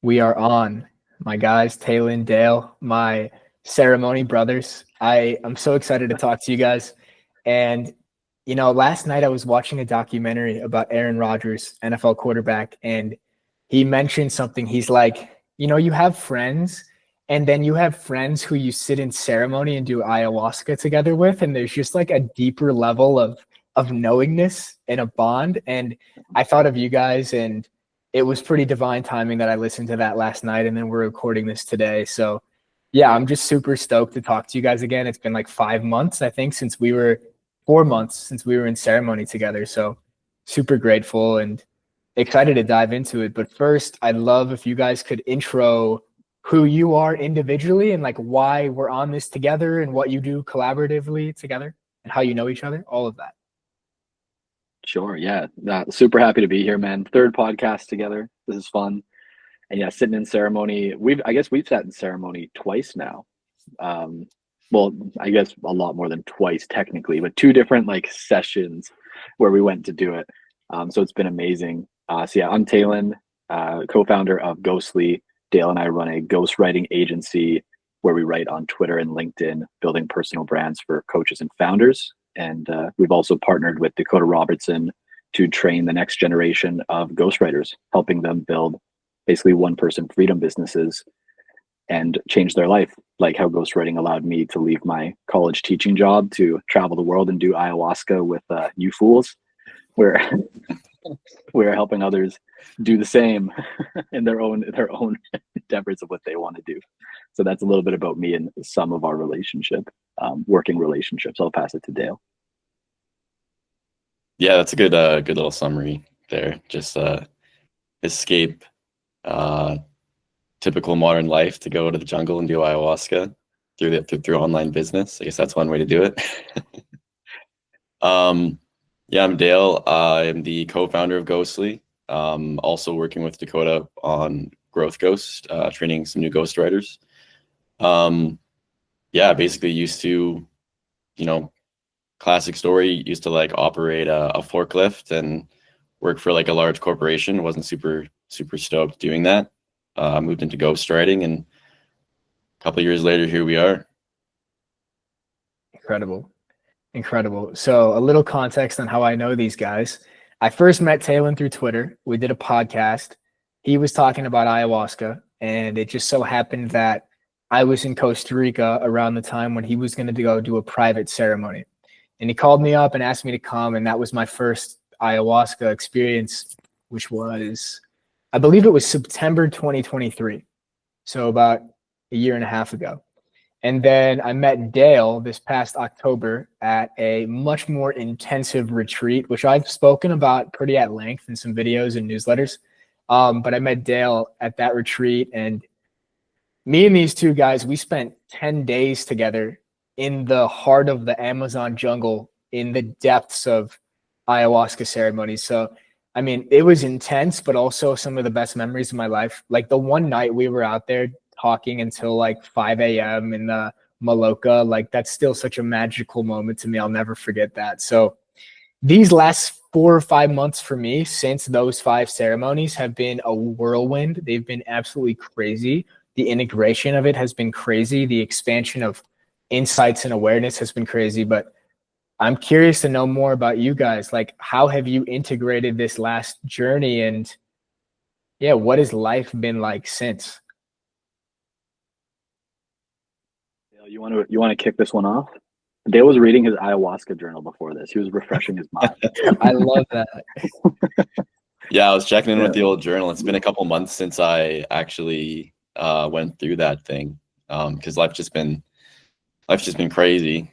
We are on, my guys, Taylin and Dale, my ceremony brothers. I'm so excited to talk to you guys. And, last night I was watching a documentary about Aaron Rodgers, NFL quarterback, and he mentioned something. He's like, you have friends, and then you have friends who you sit in ceremony and do ayahuasca together with, and there's just like a deeper level of knowingness and a bond. And I thought of you guys, and it was pretty divine timing that I listened to that last night, and then we're recording this today. So yeah, I'm just super stoked to talk to you guys again. It's been like 5 months, I think, 4 months since we were in ceremony together. So super grateful and excited to dive into it. But first, I'd love if you guys could intro who you are individually and like why we're on this together and what you do collaboratively together and how you know each other, all of that. Sure. Yeah. Super happy to be here, man. Third podcast together. This is fun. And yeah, sitting in ceremony. I guess we've sat in ceremony twice now. Well, I guess a lot more than twice technically, but 2 different like sessions where we went to do it. So it's been amazing. So yeah, I'm Taylin, co-founder of Ghostlii. Dale and I run a ghostwriting agency where we write on Twitter and LinkedIn, building personal brands for coaches and founders. And we've also partnered with Dakota Robertson to train the next generation of ghostwriters, helping them build basically one-person freedom businesses and change their life, like how ghostwriting allowed me to leave my college teaching job to travel the world and do ayahuasca with you fools. We're helping others do the same in their own endeavors of what they want to do. So that's a little bit about me and some of our working relationships. I'll pass it to Dale. Yeah, that's a good little summary there. Just escape typical modern life to go to the jungle and do ayahuasca through online business. I guess that's one way to do it. Yeah, I'm Dale. I'm the co-founder of Ghostlii. Also working with Dakota on GrowthGhosts, training some new ghostwriters. Yeah, basically used to, classic story, used to like operate a forklift and work for like a large corporation. Wasn't super stoked doing that. Moved into ghostwriting, and a couple of years later, here we are. Incredible. So a little context on how I know these guys. I first met Taylin through Twitter. We did a podcast. He was talking about ayahuasca, and it just so happened that I was in Costa Rica around the time when he was going to go do a private ceremony. And he called me up and asked me to come, and that was my first ayahuasca experience, which was, I believe it was September 2023. So about a year and a half ago. And then I met Dale this past October at a much more intensive retreat, which I've spoken about pretty at length in some videos and newsletters. But I met Dale at that retreat, and me and these 2 guys, we spent 10 days together in the heart of the Amazon jungle in the depths of ayahuasca ceremonies. So, I mean, it was intense, but also some of the best memories of my life. Like the one night we were out there talking until like 5 a.m. in the Maloka, like that's still such a magical moment to me. I'll never forget that. So these last 4 or 5 months for me, since those 5 ceremonies, have been a whirlwind. They've been absolutely crazy. The integration of it has been crazy. The expansion of insights and awareness has been crazy. But I'm curious to know more about you guys. Like, how have you integrated this last journey? And yeah, what has life been like since? You want to kick this one off? Dale was reading his ayahuasca journal before this. He was refreshing his mind. I love that. Yeah, I was checking in with the old journal. It's been a couple months since I actually went through that thing, because life's just been crazy.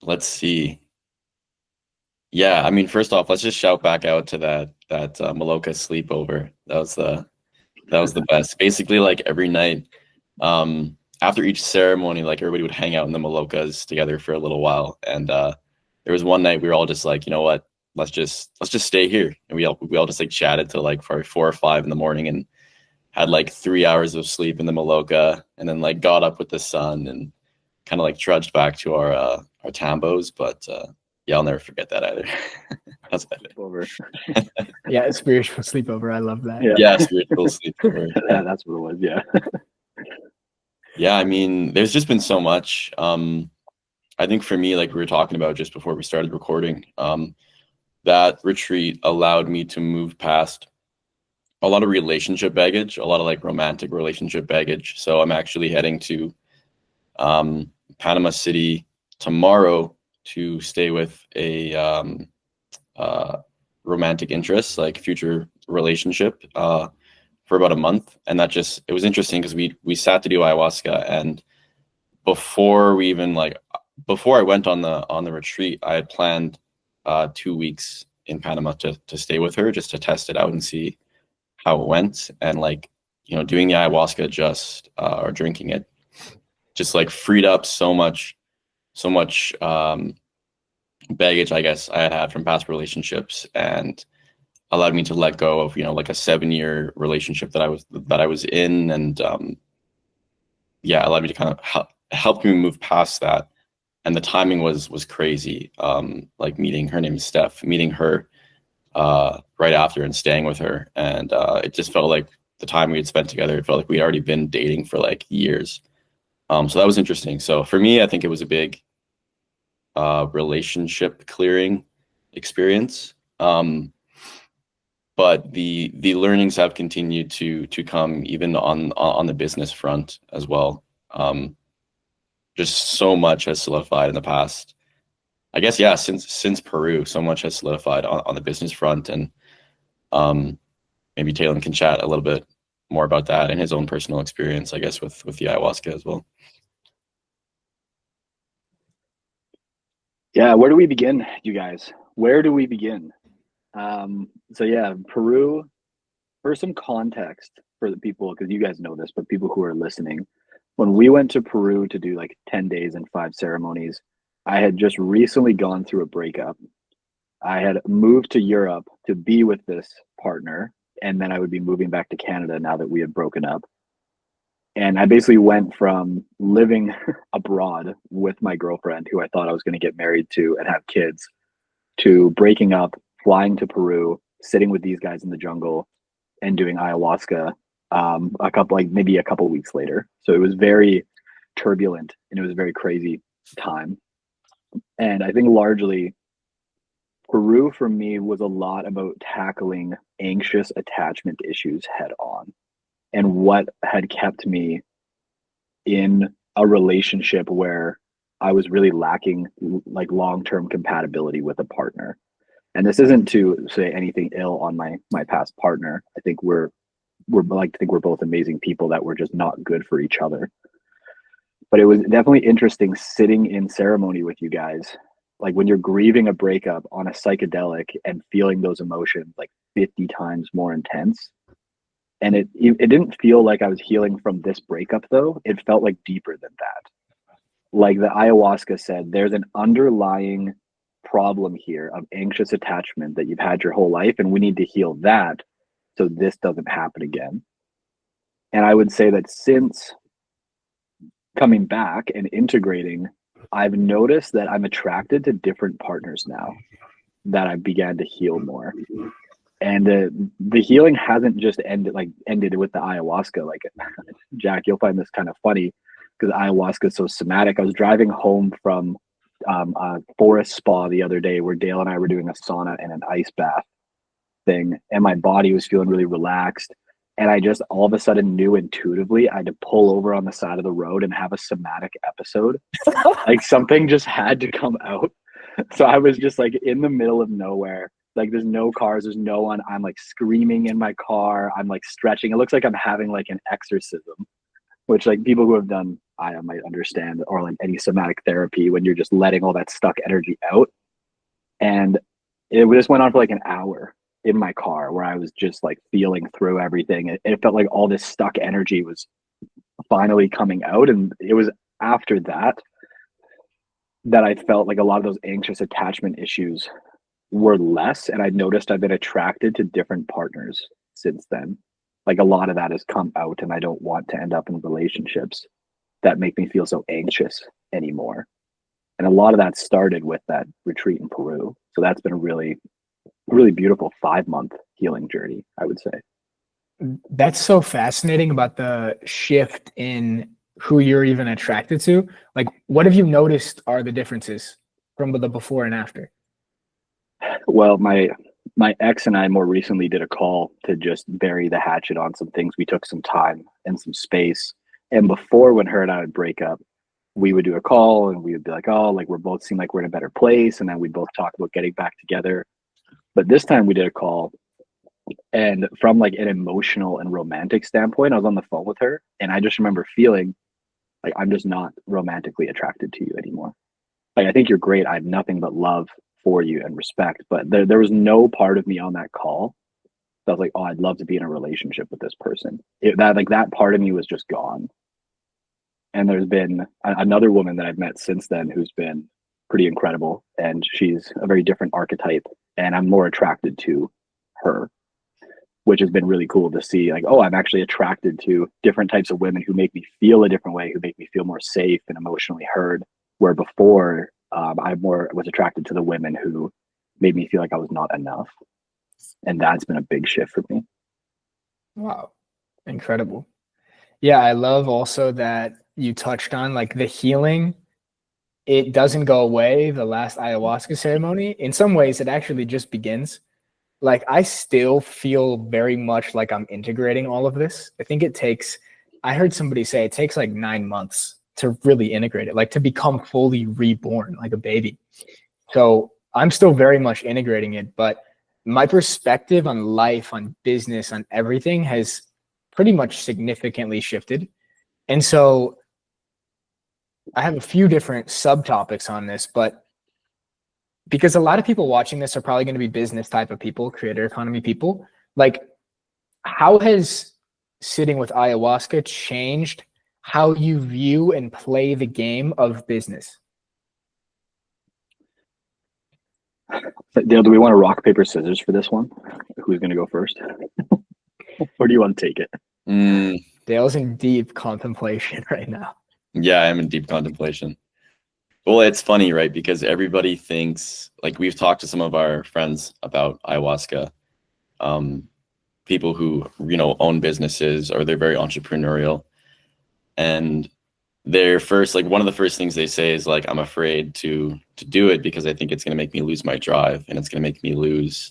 Let's see. Yeah, I mean, first off, let's just shout back out to that Maloka sleepover. That was the best. Basically, like every night, after each ceremony, like everybody would hang out in the Malokas together for a little while. And there was one night we were all just like, you know what, let's just stay here. And we all just like chatted till like 4 or 5 in the morning and had like 3 hours of sleep in the Maloka, and then like got up with the sun and kind of like trudged back to our tambos. But yeah, I'll never forget that either. That's epic. Over. Yeah, a spiritual sleepover. I love that. Yeah, spiritual sleepover. Yeah, that's what it was. Yeah. Yeah, I mean, there's just been so much. I think for me, like we were talking about just before we started recording, that retreat allowed me to move past a lot of relationship baggage, a lot of like romantic relationship baggage. So I'm actually heading to Panama City tomorrow to stay with a romantic interest, like future relationship, for about a month. And that just, it was interesting because we sat to do ayahuasca, and before I went on the retreat, I had planned 2 weeks in Panama to stay with her, just to test it out and see how it went. And like, doing the ayahuasca or drinking it just like freed up so much baggage, I guess, I had from past relationships, and allowed me to let go of, like a 7-year relationship that I was in. And yeah, allowed me to kind of help me move past that. And the timing was crazy. Like meeting her, name is Steph, meeting her right after and staying with her. And it just felt like the time we had spent together, it felt like we'd already been dating for like years. So that was interesting. So for me, I think it was a big relationship clearing experience. But the learnings have continued to come even on the business front as well. Just so much has solidified in the past, I guess, yeah, since Peru, so much has solidified on the business front. And maybe Taylin can chat a little bit more about that and his own personal experience, I guess, with the ayahuasca as well. Yeah, where do we begin, you guys? Where do we begin? So yeah, Peru, for some context for the people, because you guys know this, but people who are listening, when we went to Peru to do like 10 days and 5 ceremonies, I had just recently gone through a breakup. I had moved to Europe to be with this partner, and then I would be moving back to Canada now that we had broken up. And I basically went from living abroad with my girlfriend, who I thought I was going to get married to and have kids, to breaking up, flying to Peru, sitting with these guys in the jungle, and doing ayahuasca maybe a couple weeks later. So it was very turbulent, and it was a very crazy time. And I think largely Peru for me was a lot about tackling anxious attachment issues head on, and what had kept me in a relationship where I was really lacking like long-term compatibility with a partner. And this isn't to say anything ill on my past partner. I think we're both amazing people that were just not good for each other. But it was definitely interesting sitting in ceremony with you guys, like when you're grieving a breakup on a psychedelic and feeling those emotions like 50 times more intense. And it didn't feel like I was healing from this breakup, though. It felt like deeper than that. Like the ayahuasca said, there's an underlying problem here of anxious attachment that you've had your whole life, and we need to heal that so this doesn't happen again. And I would say that since coming back and integrating, I've noticed that I'm attracted to different partners now, that I began to heal more. And the healing hasn't just ended with the ayahuasca. Like, Jack, you'll find this kind of funny because ayahuasca is so somatic. I was driving home from a forest spa the other day where Dale and I were doing a sauna and an ice bath thing, and my body was feeling really relaxed. And I just all of a sudden knew intuitively I had to pull over on the side of the road and have a somatic episode. Like something just had to come out. So I was just like in the middle of nowhere. Like there's no cars, there's no one. I'm like screaming in my car. I'm like stretching. It looks like I'm having like an exorcism, which like people who have done I might understand, or like any somatic therapy when you're just letting all that stuck energy out. And it just went on for like an hour in my car where I was just like feeling through everything. It felt like all this stuck energy was finally coming out. And it was after that I felt like a lot of those anxious attachment issues were less, and I noticed I've been attracted to different partners since then. Like a lot of that has come out, and I don't want to end up in relationships that make me feel so anxious anymore. And a lot of that started with that retreat in Peru. So that's been a really, really beautiful 5-month healing journey, I would say. That's so fascinating about the shift in who you're even attracted to. Like, what have you noticed are the differences from the before and after? Well, my ex and I more recently did a call to just bury the hatchet on some things. We took some time and some space. And before, when her and I would break up, we would do a call and we would be like, oh, like we're both seem like we're in a better place. And then we'd both talk about getting back together. But this time we did a call, and from like an emotional and romantic standpoint, I was on the phone with her and I just remember feeling like I'm just not romantically attracted to you anymore. Like, I think you're great. I have nothing but love for you and respect. But there was no part of me on that call that was like, oh, I'd love to be in a relationship with this person. That part of me was just gone. And there's been another woman that I've met since then who's been pretty incredible. And she's a very different archetype. And I'm more attracted to her, which has been really cool to see. Like, oh, I'm actually attracted to different types of women who make me feel a different way, who make me feel more safe and emotionally heard. Where before, I was attracted to the women who made me feel like I was not enough. And that's been a big shift for me. Wow. Incredible. Yeah, I love also that you touched on like the healing. It doesn't go away the last ayahuasca ceremony. In some ways, it actually just begins. Like, I still feel very much like I'm integrating all of this. I think I heard somebody say it takes like 9 months to really integrate it, like to become fully reborn, like a baby. So I'm still very much integrating it, but my perspective on life, on business, on everything has pretty much significantly shifted. And so I have a few different subtopics on this, but because a lot of people watching this are probably going to be business type of people, creator economy people, like, how has sitting with ayahuasca changed how you view and play the game of business? Dale, do we want to rock, paper, scissors for this one? Who's going to go first? Or do you want to take it? Dale's in deep contemplation right now. Yeah, I'm in deep contemplation. Well, it's funny, right? Because everybody thinks, like, we've talked to some of our friends about ayahuasca, people who, own businesses or they're very entrepreneurial. And one of the first things they say is like, I'm afraid to do it because I think it's going to make me lose my drive and it's going to make me lose,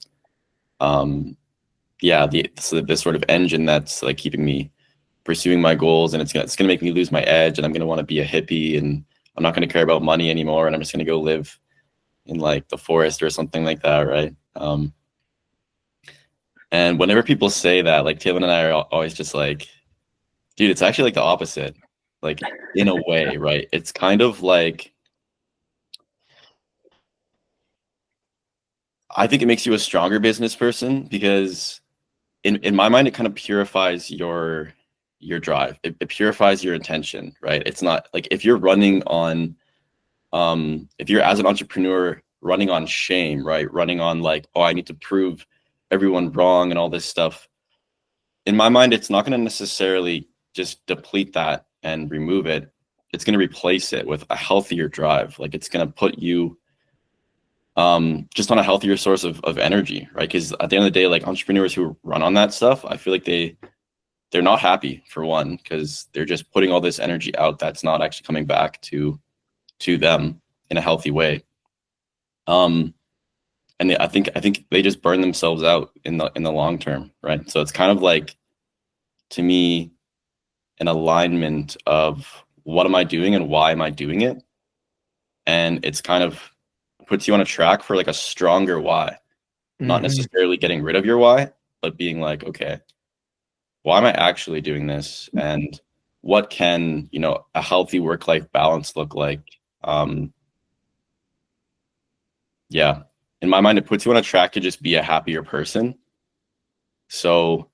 this sort of engine that's like keeping me pursuing my goals, and it's going to make me lose my edge, and I'm going to want to be a hippie, and I'm not going to care about money anymore, and I'm just going to go live in like the forest or something like that, right? And whenever people say that, like, Taylin and I are always just like, dude, it's actually like the opposite, like, in a way, right? It's kind of like, I think it makes you a stronger business person because in my mind, it kind of purifies your drive. It purifies your intention, right? It's not like if you're running on, if you're as an entrepreneur running on shame, right? Running on like, oh, I need to prove everyone wrong and all this stuff. In my mind, it's not going to necessarily just deplete that and remove it. It's going to replace it with a healthier drive. Like, it's going to put you just on a healthier source of energy, right? Because at the end of the day, like, entrepreneurs who run on that stuff, I feel like they're not happy, for one, because they're just putting all this energy out that's not actually coming back to them in a healthy way. And I think they just burn themselves out in the long term, right? So it's kind of like, to me, an alignment of what am I doing and why am I doing it? And it's kind of puts you on a track for like a stronger why, not necessarily getting rid of your why, but being like, okay, why am I actually doing this? And what can, a healthy work-life balance look like? Yeah. In my mind, it puts you on a track to just be a happier person. So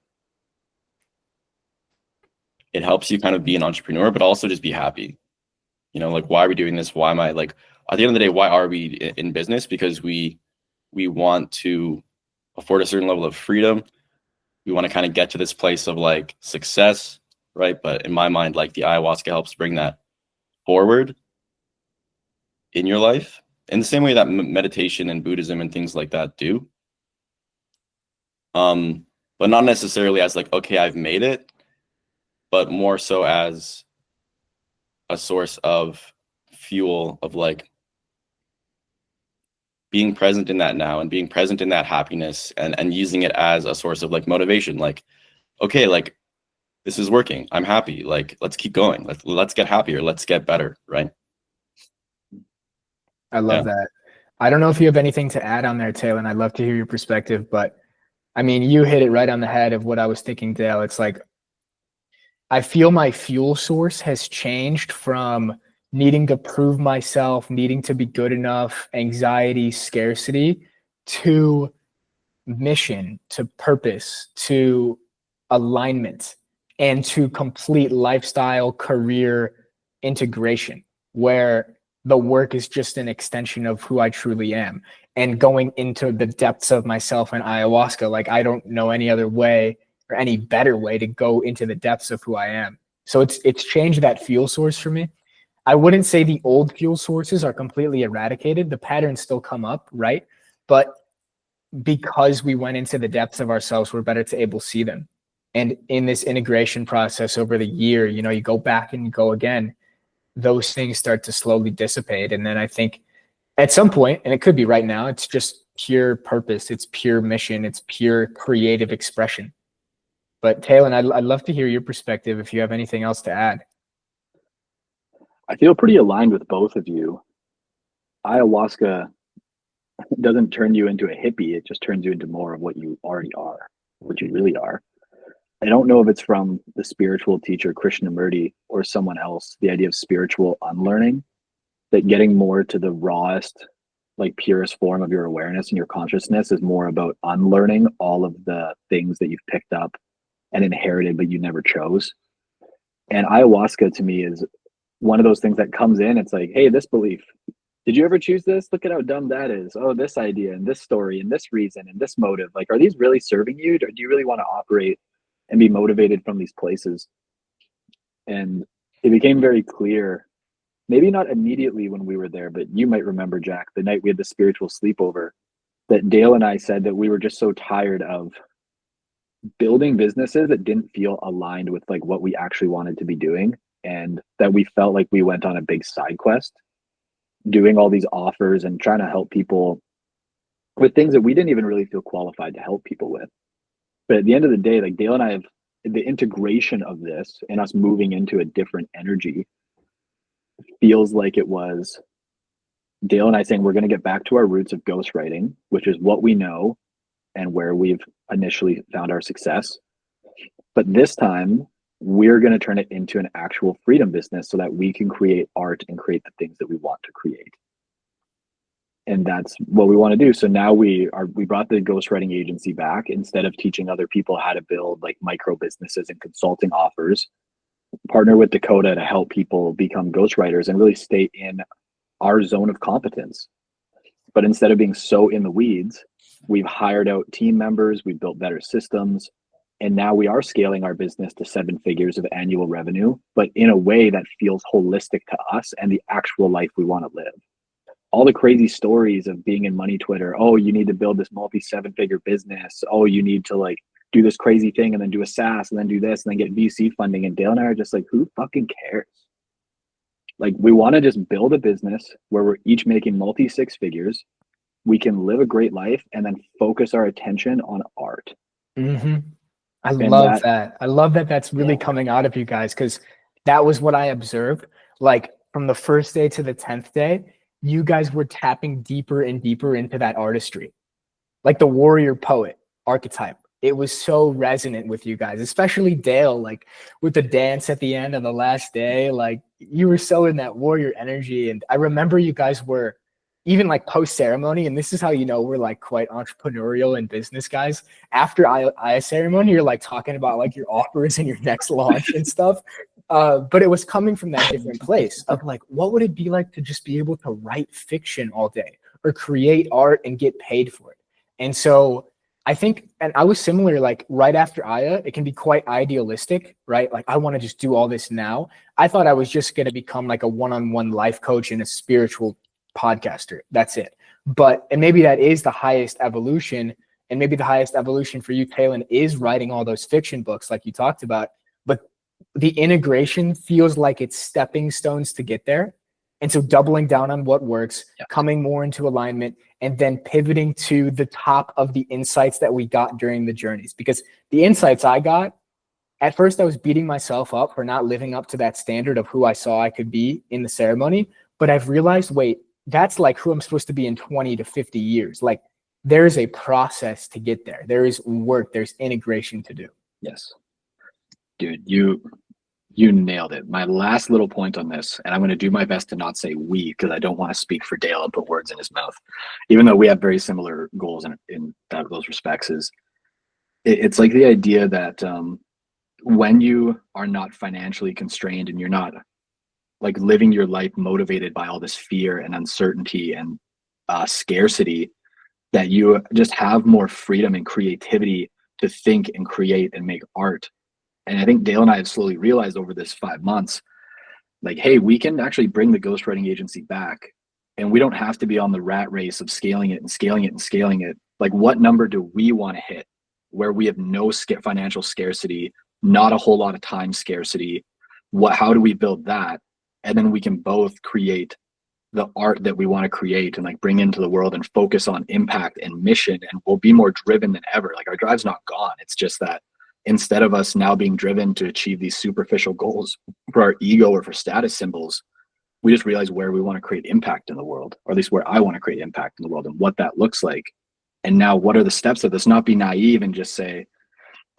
it helps you kind of be an entrepreneur, but also just be happy. Like, why are we doing this? Why am I, like, at the end of the day, why are we in business? Because we want to afford a certain level of freedom. We want to kind of get to this place of like success, right? But in my mind, like, the ayahuasca helps bring that forward. in your life in the same way that meditation and Buddhism and things like that do. But not necessarily as like, okay, I've made it, but more so as a source of fuel of like being present in that now and being present in that happiness and using it as a source of like motivation. Like, okay, like this is working. I'm happy. Like, let's keep going. Let's get happier. Let's get better. Right. I love that. I don't know if you have anything to add on there, Taylin. I'd love to hear your perspective, but I mean, you hit it right on the head of what I was thinking, Dale. It's like, I feel my fuel source has changed from needing to prove myself, needing to be good enough, anxiety, scarcity, to mission, to purpose, to alignment, and to complete lifestyle, career integration, where the work is just an extension of who I truly am. And going into the depths of myself in ayahuasca, like I don't know any other way or any better way to go into the depths of who I am. So it's changed that fuel source for me. I wouldn't say the old fuel sources are completely eradicated. The patterns still come up, right? But because we went into the depths of ourselves, we're better to able to see them. And in this integration process over the year, you know, you go back and you go again, those things start to slowly dissipate. And then I think at some point, and it could be right now, it's just pure purpose. It's pure mission. It's pure creative expression. But Taylin, I'd love to hear your perspective if you have anything else to add. I feel pretty aligned with both of you. Ayahuasca doesn't turn you into a hippie. It just turns you into more of what you already are, what you really are. I don't know if it's from the spiritual teacher, Krishnamurti, or someone else, the idea of spiritual unlearning, that getting more to the rawest, like purest form of your awareness and your consciousness is more about unlearning all of the things that you've picked up and inherited, but you never chose. And ayahuasca to me is one of those things that comes in. It's like, hey, this belief, did you ever choose this? Look at how dumb that is. Oh, this idea and this story and this reason and this motive. Like, are these really serving you? Or do you really want to operate and be motivated from these places? And it became very clear, maybe not immediately when we were there, but you might remember, Jack, the night we had the spiritual sleepover, that Dale and I said that we were just so tired of building businesses that didn't feel aligned with like what we actually wanted to be doing, and that we felt like we went on a big side quest doing all these offers and trying to help people with things that we didn't even really feel qualified to help people with. But at the end of the day, like Dale and I have the integration of this and us moving into a different energy feels like it was Dale and I saying we're going to get back to our roots of ghostwriting, which is what we know and where we've initially found our success. But this time we're going to turn it into an actual freedom business so that we can create art and create the things that we want to create. And that's what we want to do. So now we brought the ghostwriting agency back. Instead of teaching other people how to build like micro businesses and consulting offers, partner with Dakota to help people become ghostwriters and really stay in our zone of competence. But instead of being so in the weeds, we've hired out team members, we've built better systems, and now we are scaling our business to 7 figures of annual revenue, but in a way that feels holistic to us and the actual life we want to live. All the crazy stories of being in money Twitter, oh, you need to build this multi 7-figure business, oh, you need to like do this crazy thing and then do a SaaS and then do this and then get VC funding. And Dale and I are just like, who fucking cares? Like, we want to just build a business where we're each making multi 6 figures. We can live a great life and then focus our attention on art. Mm-hmm. I love that. I love that that's really coming out of you guys, because that was what I observed. Like from the first day to the 10th day, you guys were tapping deeper and deeper into that artistry, like the warrior poet archetype. It was so resonant with you guys, especially Dale, like with the dance at the end of the last day. Like you were so in that warrior energy. And I remember you guys were even like post ceremony, and this is how you know we're like quite entrepreneurial and business guys. After Aya ceremony, you're like talking about like your offers and your next launch and stuff. But it was coming from that different place of like, what would it be like to just be able to write fiction all day or create art and get paid for it? And so I think, and I was similar, like right after Aya, it can be quite idealistic, right? Like I want to just do all this now. I thought I was just going to become like a one-on-one life coach and a spiritual podcaster. That's it. But, and maybe that is the highest evolution. And maybe the highest evolution for you, Taylin, is writing all those fiction books like you talked about. But the integration feels like it's stepping stones to get there. And so doubling down on what works, coming more into alignment, and then pivoting to the top of the insights that we got during the journeys. Because the insights I got, at first I was beating myself up for not living up to that standard of who I saw I could be in the ceremony. But I've realized, wait, that's like who I'm supposed to be in 20 to 50 years. Like, there's a process to get there. There is work, there's integration to do. Yes. Dude, you nailed it. My last little point on this, and I'm going to do my best to not say we, because I don't want to speak for Dale and put words in his mouth, even though we have very similar goals in those respects, is it's like the idea that when you are not financially constrained and you're not like living your life motivated by all this fear and uncertainty and scarcity, that you just have more freedom and creativity to think and create and make art. And I think Dale and I have slowly realized over this 5 months, like, hey, we can actually bring the ghostwriting agency back, and we don't have to be on the rat race of scaling it and scaling it and scaling it. Like, what number do we want to hit where we have no financial scarcity, not a whole lot of time scarcity? How do we build that? And then we can both create the art that we want to create and like bring into the world and focus on impact and mission, and we'll be more driven than ever. Like, our drive's not gone. It's just that instead of us now being driven to achieve these superficial goals for our ego or for status symbols, we just realize where we want to create impact in the world, or at least where I want to create impact in the world and what that looks like. And now what are the steps of this? Not be naive and just say,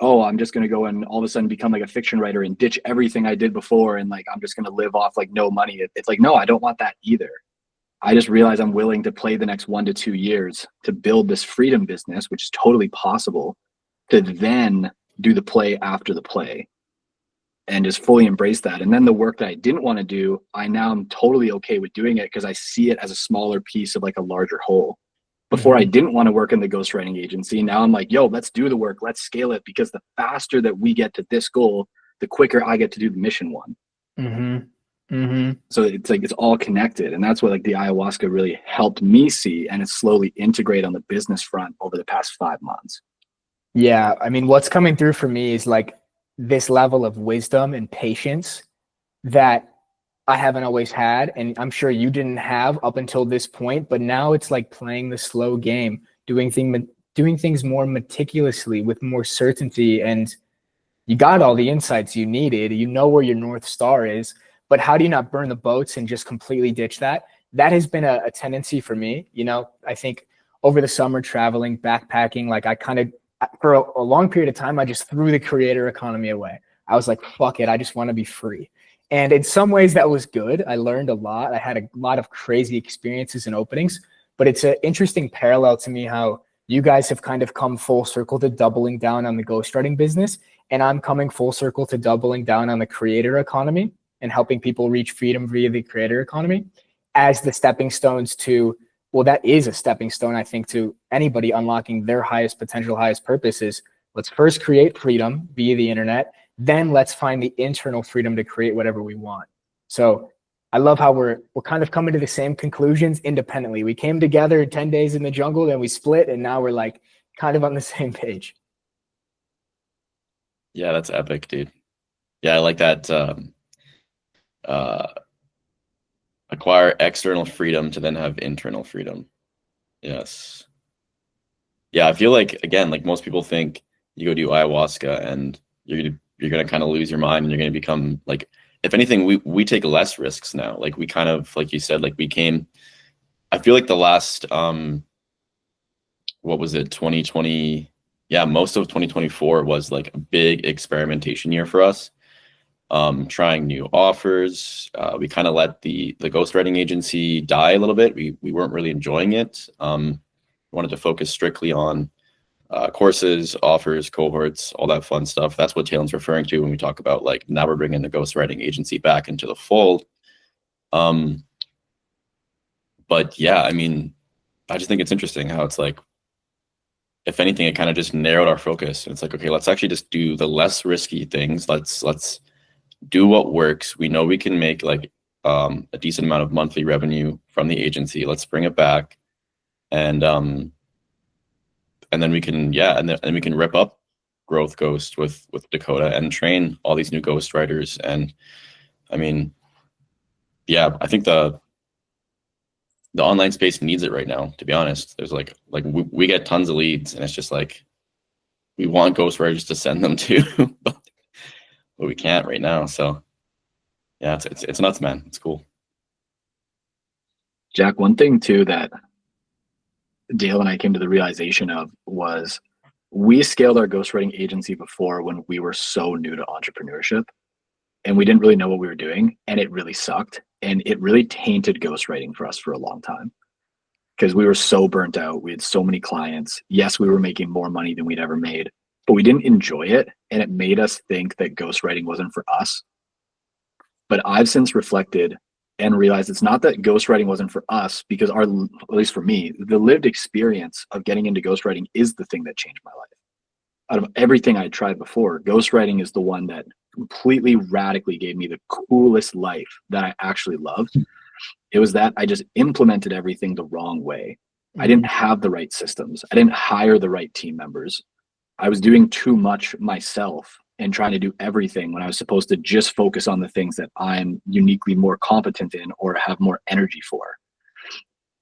oh, I'm just going to go and all of a sudden become like a fiction writer and ditch everything I did before. And like, I'm just going to live off like no money. It's like, no, I don't want that either. I just realize I'm willing to play the next 1 to 2 years to build this freedom business, which is totally possible, to then do the play after the play and just fully embrace that. And then the work that I didn't want to do, I now am totally okay with doing it because I see it as a smaller piece of like a larger whole. Before I didn't want to work in the ghostwriting agency. Now I'm like, yo, let's do the work. Let's scale it, because the faster that we get to this goal, the quicker I get to do the mission one. So it's like, it's all connected. And that's what like the ayahuasca really helped me see, and it's slowly integrate on the business front over the past 5 months. Yeah. I mean, what's coming through for me is like this level of wisdom and patience that I haven't always had. And I'm sure you didn't have up until this point, but now it's like playing the slow game, doing things more meticulously with more certainty. And you got all the insights you needed. You know where your North Star is, but how do you not burn the boats and just completely ditch that? That has been a tendency for me. You know, I think over the summer, traveling, backpacking, like I kind of, for a long period of time, I just threw the creator economy away. I was like, fuck it. I just want to be free. And in some ways that was good. I learned a lot. I had a lot of crazy experiences and openings, but it's an interesting parallel to me how you guys have kind of come full circle to doubling down on the ghostwriting business. And I'm coming full circle to doubling down on the creator economy and helping people reach freedom via the creator economy as the stepping stones to, well, that is a stepping stone, I think, to anybody unlocking their highest potential, highest purpose is let's first create freedom via the internet. Then let's find the internal freedom to create whatever we want. So I love how we're kind of coming to the same conclusions independently. We came together 10 days in the jungle, then we split, and now we're like kind of on the same page. Yeah, that's epic, dude. Yeah, I like that. Acquire external freedom to then have internal freedom. Yes. Yeah, I feel like, again, like most people think you go do ayahuasca and you're gonna kind of lose your mind and you're gonna become like, if anything, we take less risks now. Like we kind of, like you said, like I feel like the last what was it, 2020? Yeah, most of 2024 was like a big experimentation year for us. Trying new offers. We kind of let the ghostwriting agency die a little bit. We weren't really enjoying it. Wanted to focus strictly on courses, offers, cohorts, all that fun stuff. That's what Taylin's referring to when we talk about like now we're bringing the ghostwriting agency back into the fold. But yeah, I mean, I just think it's interesting how it's like, if anything, it kind of just narrowed our focus. And it's like, okay, let's actually just do the less risky things. Let's do what works. We know we can make like a decent amount of monthly revenue from the agency. Let's bring it back, and then we can and we can rip up Growth Ghost with Dakota and train all these new ghostwriters. And I mean, yeah, I think the online space needs it right now, to be honest. There's like we get tons of leads, and it's just like we want ghostwriters to send them to, but we can't right now. So yeah, it's nuts, man. It's cool. Jack, one thing too that Dale and I came to the realization of was we scaled our ghostwriting agency before when we were so new to entrepreneurship, and we didn't really know what we were doing, and it really sucked, and it really tainted ghostwriting for us for a long time because we were so burnt out. We had so many clients. Yes, we were making more money than we'd ever made, but we didn't enjoy it, and it made us think that ghostwriting wasn't for us. But I've since reflected and realized it's not that ghostwriting wasn't for us, because at least for me, the lived experience of getting into ghostwriting is the thing that changed my life. Out of everything I tried before, ghostwriting is the one that completely radically gave me the coolest life that I actually loved. It was that I just implemented everything the wrong way. I didn't have the right systems. I didn't hire the right team members. I was doing too much myself and trying to do everything when I was supposed to just focus on the things that I'm uniquely more competent in or have more energy for.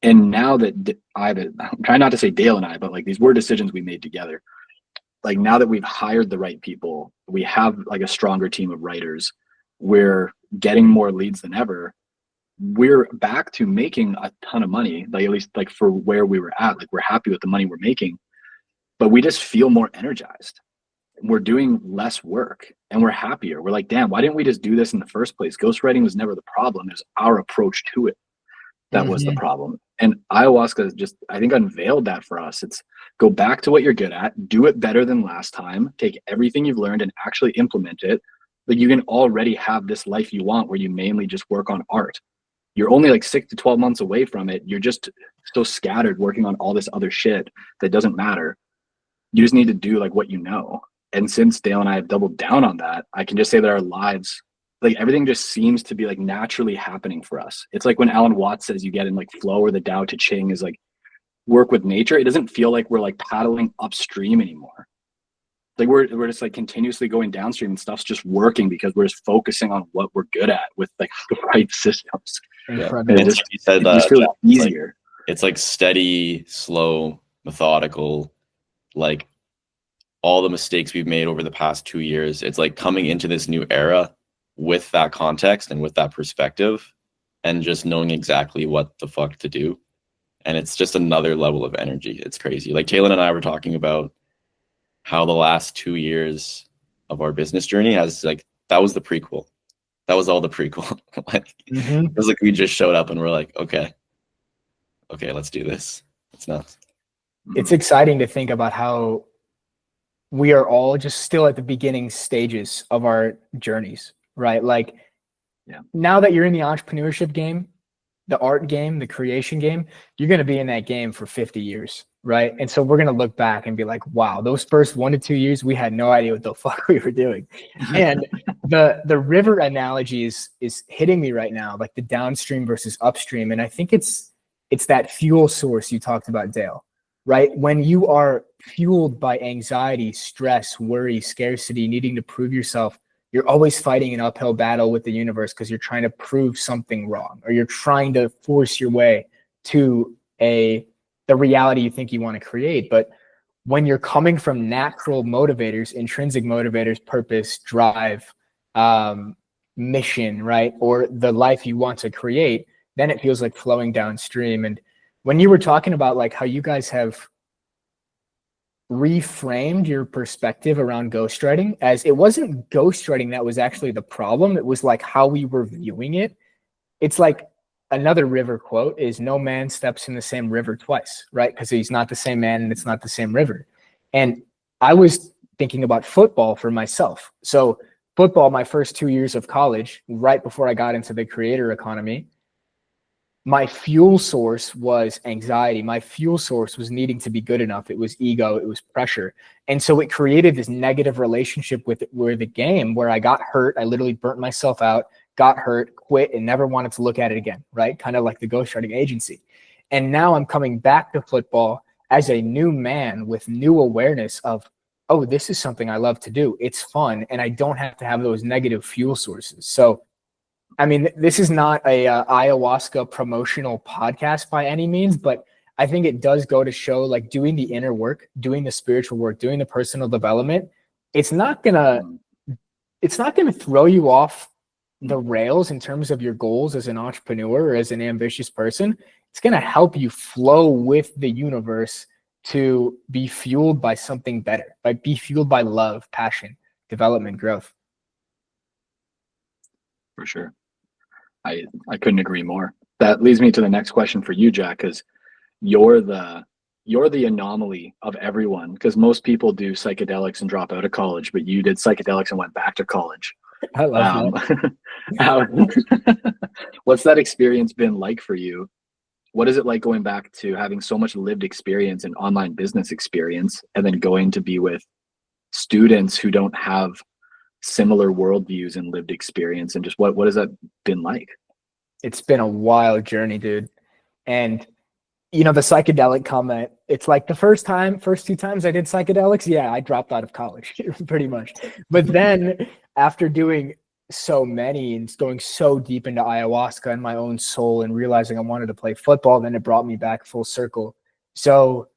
And now that I'm trying not to say Dale and I, but like these were decisions we made together. Like now that we've hired the right people, we have like a stronger team of writers, we're getting more leads than ever. We're back to making a ton of money, like at least like for where we were at, like we're happy with the money we're making, but we just feel more energized. We're doing less work and we're happier. We're like, damn, why didn't we just do this in the first place? Ghostwriting was never the problem. It was our approach to it that was the problem. And ayahuasca just, I think, unveiled that for us. It's go back to what you're good at, do it better than last time, take everything you've learned and actually implement it. Like you can already have this life you want where you mainly just work on art. You're only like 6 to 12 months away from it. You're just so scattered working on all this other shit that doesn't matter. You just need to do like what you know. And since Dale and I have doubled down on that, I can just say that our lives, like everything just seems to be like naturally happening for us. It's like when Alan Watts says you get in like flow, or the Tao Te Ching is like work with nature. It doesn't feel like we're like paddling upstream anymore. Like we're just like continuously going downstream and stuff's just working because we're just focusing on what we're good at with like the right systems. Incredible. And it just feels easier. It's like steady, slow, methodical, like all the mistakes we've made over the past 2 years. It's like coming into this new era with that context and with that perspective and just knowing exactly what the fuck to do. And it's just another level of energy. It's crazy. Like Taylin and I were talking about how the last 2 years of our business journey has like, that was the prequel. That was all the prequel. Like, it was like we just showed up and we're like, okay, let's do this. It's nuts. It's exciting to think about how we are all just still at the beginning stages of our journeys, right? Like now that you're in the entrepreneurship game, the art game, the creation game, you're going to be in that game for 50 years, right? And so we're going to look back and be like, wow, those first 1 to 2 years, we had no idea what the fuck we were doing. And the river analogy is hitting me right now, like the downstream versus upstream. And I think it's that fuel source you talked about, Dale, right? When you are fueled by anxiety, stress, worry, scarcity, needing to prove yourself, you're always fighting an uphill battle with the universe because you're trying to prove something wrong, or you're trying to force your way to the reality you think you want to create. But when you're coming from natural motivators, intrinsic motivators, purpose, drive, mission, right? Or the life you want to create, then it feels like flowing downstream. And when you were talking about like how you guys have reframed your perspective around ghostwriting, as it wasn't ghostwriting that was actually the problem, it was like how we were viewing it. It's like another river quote is, no man steps in the same river twice, right? Because he's not the same man and it's not the same river. And I was thinking about football for myself. So football, my first 2 years of college, right before I got into the creator economy, my fuel source was anxiety. My fuel source was needing to be good enough. It was ego. It was pressure. And so it created this negative relationship with the game where I got hurt. I literally burnt myself out, got hurt, quit, and never wanted to look at it again, right? Kind of like the ghostwriting agency. And now I'm coming back to football as a new man with new awareness of, oh, this is something I love to do. It's fun, and I don't have to have those negative fuel sources. So, I mean, this is not a ayahuasca promotional podcast by any means, but I think it does go to show, like, doing the inner work, doing the spiritual work, doing the personal development, it's not gonna throw you off the rails in terms of your goals as an entrepreneur or as an ambitious person. It's gonna help you flow with the universe to be fueled by something better, like be fueled by love, passion, development, growth. For sure. I couldn't agree more. That leads me to the next question for you, Jack, because you're the anomaly of everyone, because most people do psychedelics and drop out of college, but you did psychedelics and went back to college. I love that. What's that experience been like for you? What is it like going back to having so much lived experience and online business experience, and then going to be with students who don't have similar worldviews and lived experience, and just what has that been like? It's been a wild journey, dude. And the psychedelic comment, it's like the first 2 times I did psychedelics, yeah, I dropped out of college pretty much. But then after doing so many and going so deep into ayahuasca and my own soul and realizing I wanted to play football, then it brought me back full circle. So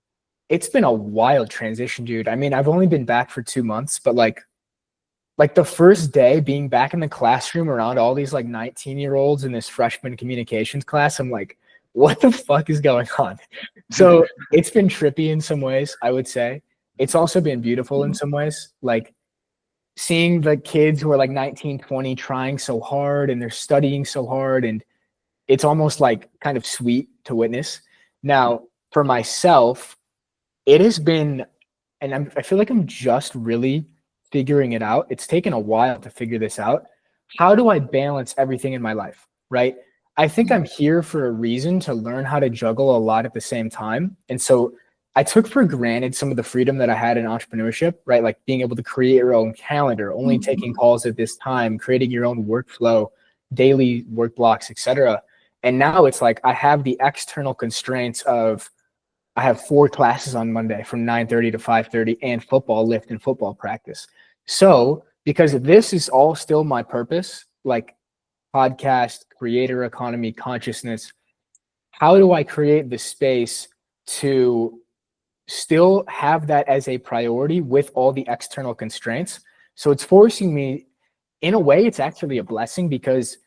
it's been a wild transition, dude. I mean, I've only been back for 2 months, but like the first day being back in the classroom around all these like 19-year-olds in this freshman communications class, I'm like, what the fuck is going on? So it's been trippy in some ways, I would say. It's also been beautiful in some ways, like seeing the kids who are like 19, 20 trying so hard and they're studying so hard, and it's almost like kind of sweet to witness. Now, for myself, it has been, and I feel like I'm just really figuring it out. It's taken a while to figure this out. How do I balance everything in my life, right? I think I'm here for a reason, to learn how to juggle a lot at the same time. And so I took for granted some of the freedom that I had in entrepreneurship, right? Like being able to create your own calendar, only taking calls at this time, creating your own workflow, daily work blocks, etc. And now it's like I have the external constraints of, I have 4 classes on Monday from 9:30 to 5:30 and football lift and football practice. So because this is all still my purpose, like podcast, creator economy, consciousness, how do I create the space to still have that as a priority with all the external constraints? So it's forcing me, in a way, it's actually a blessing, because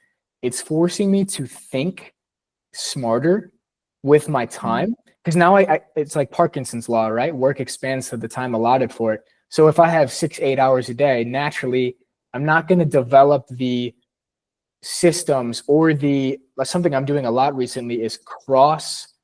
it's forcing me to think smarter with my time. Because now it's like Parkinson's law, right? Work expands to the time allotted for it. So if I have 6-8 hours a day, naturally, I'm not going to develop the systems or something I'm doing a lot recently is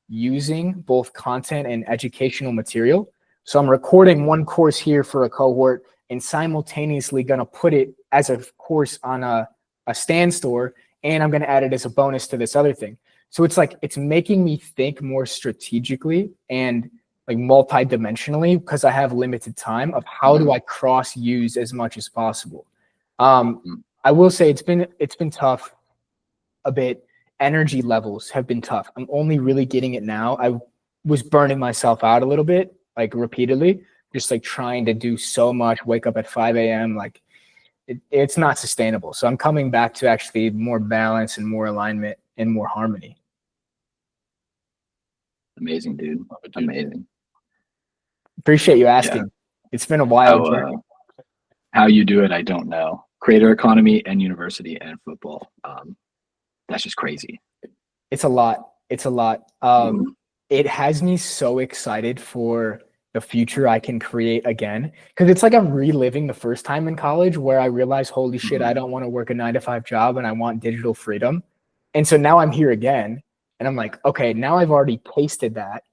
using both content and educational material. So I'm recording one course here for a cohort and simultaneously going to put it as a course on a stand store, and I'm going to add it as a bonus to this other thing. So it's like, it's making me think more strategically and like multi-dimensionally, because I have limited time of how do I use as much as possible. I will say it's been tough a bit. Energy levels have been tough. I'm only really getting it now. I was burning myself out a little bit, like repeatedly, just like trying to do so much, wake up at 5 a.m. Like it's not sustainable. So I'm coming back to actually more balance and more alignment and more harmony. Amazing, dude. Amazing. Appreciate you asking. Yeah. It's been a wild journey. How you do it, I don't know. Creator economy and university and football. That's just crazy. It's a lot. It has me so excited for the future I can create again. Because it's like I'm reliving the first time in college where I realized, holy shit, I don't want to work a 9-to-5 job and I want digital freedom. And so now I'm here again. And I'm like, okay, now I've already tasted that.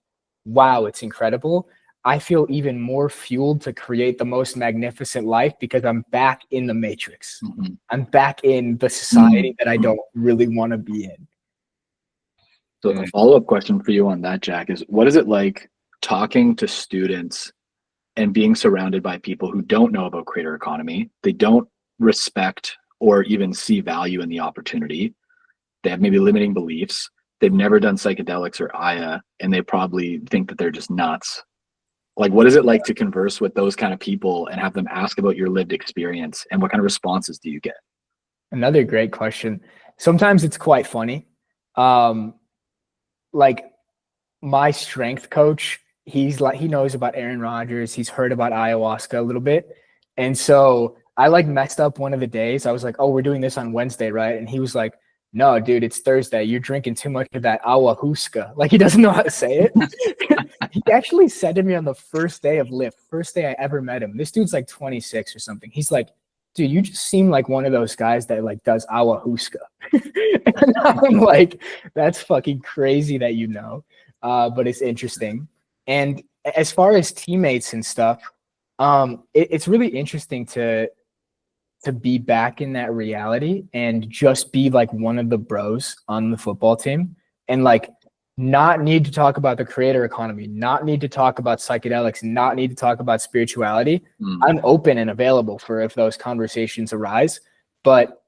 Wow, it's incredible. I feel even more fueled to create the most magnificent life because I'm back in the matrix. I'm back in the society that I don't really want to be in. So the follow-up question for you on that, Jack, is what is it like talking to students and being surrounded by people who don't know about creator economy? They don't respect or even see value in the opportunity. They have maybe limiting beliefs. They've never done psychedelics or Aya, and they probably think that they're just nuts. Like, what is it like to converse with those kind of people and have them ask about your lived experience, and what kind of responses do you get? Another great question. Sometimes it's quite funny. Like my strength coach, he knows about Aaron Rodgers. He's heard about ayahuasca a little bit. And so I like messed up one of the days. I was like, oh, we're doing this on Wednesday, right? And he was like, no, dude, it's Thursday. You're drinking too much of that ayahuasca. Like, he doesn't know how to say it. He actually said to me on the first day of Lyft, first day I ever met him. This dude's like 26 or something. He's like, dude, you just seem like one of those guys that like does ayahuasca. And I'm like, that's fucking crazy that you know. But it's interesting. And as far as teammates and stuff, it's really interesting to be back in that reality and just be like one of the bros on the football team, and like not need to talk about the creator economy, not need to talk about psychedelics, not need to talk about spirituality. I'm open and available for if those conversations arise. But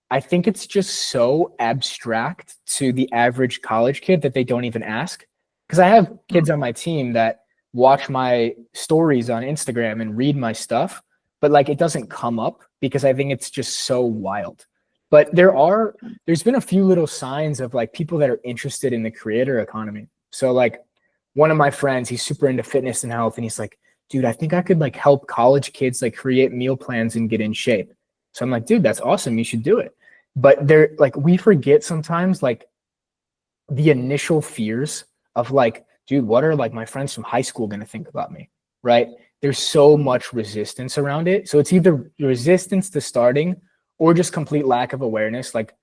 I think it's just so abstract to the average college kid that they don't even ask. Because I have kids on my team that watch my stories on Instagram and read my stuff, but like it doesn't come up because I think it's just so wild. But there's been a few little signs of like people that are interested in the creator economy. So like one of my friends, he's super into fitness and health, and he's like, dude, I think I could like help college kids like create meal plans and get in shape. So I'm like, dude, that's awesome. You should do it. But they're like, we forget sometimes like the initial fears of like, dude, what are like my friends from high school going to think about me? Right? There's so much resistance around it. So it's either resistance to starting or just complete lack of awareness. Like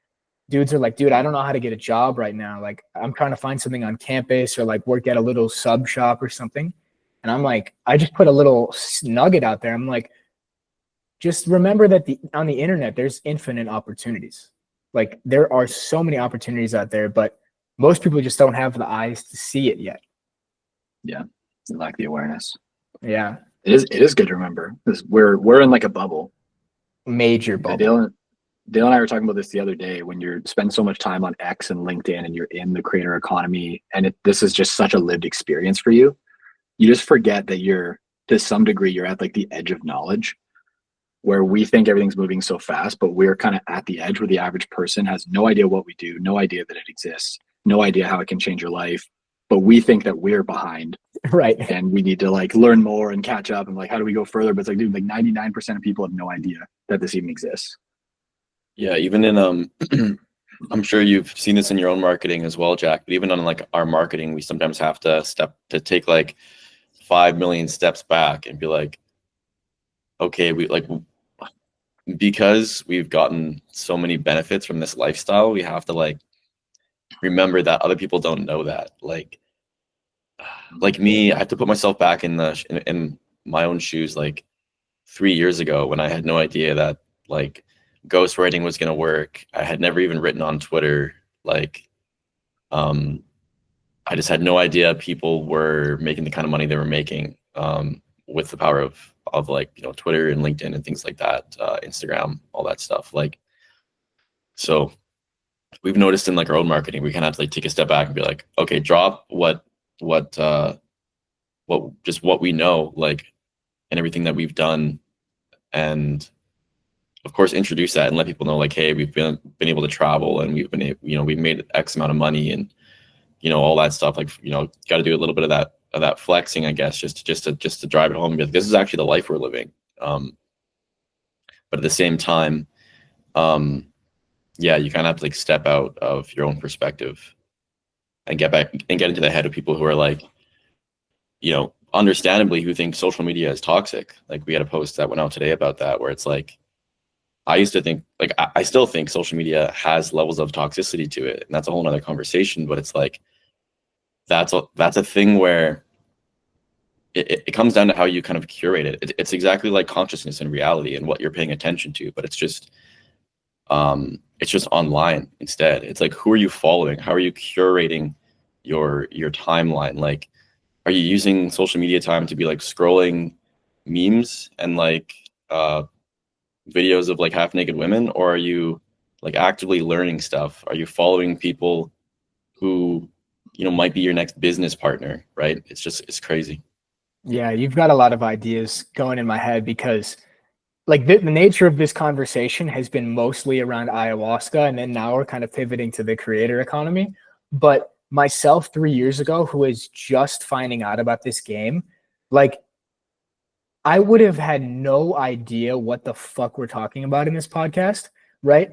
dudes are like, dude, I don't know how to get a job right now. Like I'm trying to find something on campus or like work at a little sub shop or something. And I'm like, I just put a little nugget out there. I'm like, just remember that on the internet, there's infinite opportunities. Like there are so many opportunities out there, but most people just don't have the eyes to see it yet. Yeah, they lack the awareness. Yeah, it is good to remember because we're in like a bubble. Major bubble. Dale and I were talking about this the other day. When you spend so much time on X and LinkedIn and you're in the creator economy, and this is just such a lived experience for you, you just forget that to some degree you're at like the edge of knowledge, where we think everything's moving so fast, but we're kind of at the edge where the average person has no idea what we do, no idea that it exists, no idea how it can change your life. But we think that we're behind, right? And we need to like learn more and catch up, and like, how do we go further? But it's like, dude, like 99% of people have no idea that this even exists. Yeah, even in I'm sure you've seen this in your own marketing as well, Jack. But even on like our marketing, we sometimes have to take like 5 million steps back and be like, okay, because we've gotten so many benefits from this lifestyle, we have to like remember that other people don't know that. Like me, I have to put myself back in my own shoes. Like 3 years ago, when I had no idea that like ghostwriting was gonna work, I had never even written on Twitter. Like, I just had no idea people were making the kind of money they were making with the power of like, you know, Twitter and LinkedIn and things like that, Instagram, all that stuff. Like, so we've noticed in like our own marketing, we kind of have to like take a step back and be like, okay, drop what we know, like, and everything that we've done, and of course introduce that and let people know like, hey, we've been able to travel, and we've made X amount of money, and you know, all that stuff. Like, you know, got to do a little bit of that flexing, I guess, just to drive it home and be like, this is actually the life we're living. But at the same time, yeah, you kind of have to like step out of your own perspective and get back and get into the head of people who are like, you know, understandably, who think social media is toxic. Like, we had a post that went out today about that, where it's like, I used to think, like, I still think social media has levels of toxicity to it, and that's a whole nother conversation. But it's like, that's a thing where it comes down to how you kind of curate it. It's exactly like consciousness and reality and what you're paying attention to, but it's just online instead. It's like, who are you following? How are you curating your timeline? Like, are you using social media time to be like scrolling memes and like videos of like half naked women, or are you like actively learning stuff? Are you following people who, you know, might be your next business partner, right? It's crazy. Yeah, you've got a lot of ideas going in my head because like the nature of this conversation has been mostly around ayahuasca, and then now we're kind of pivoting to the creator economy. But myself 3 years ago, who is just finding out about this game, like I would have had no idea what the fuck we're talking about in this podcast, right?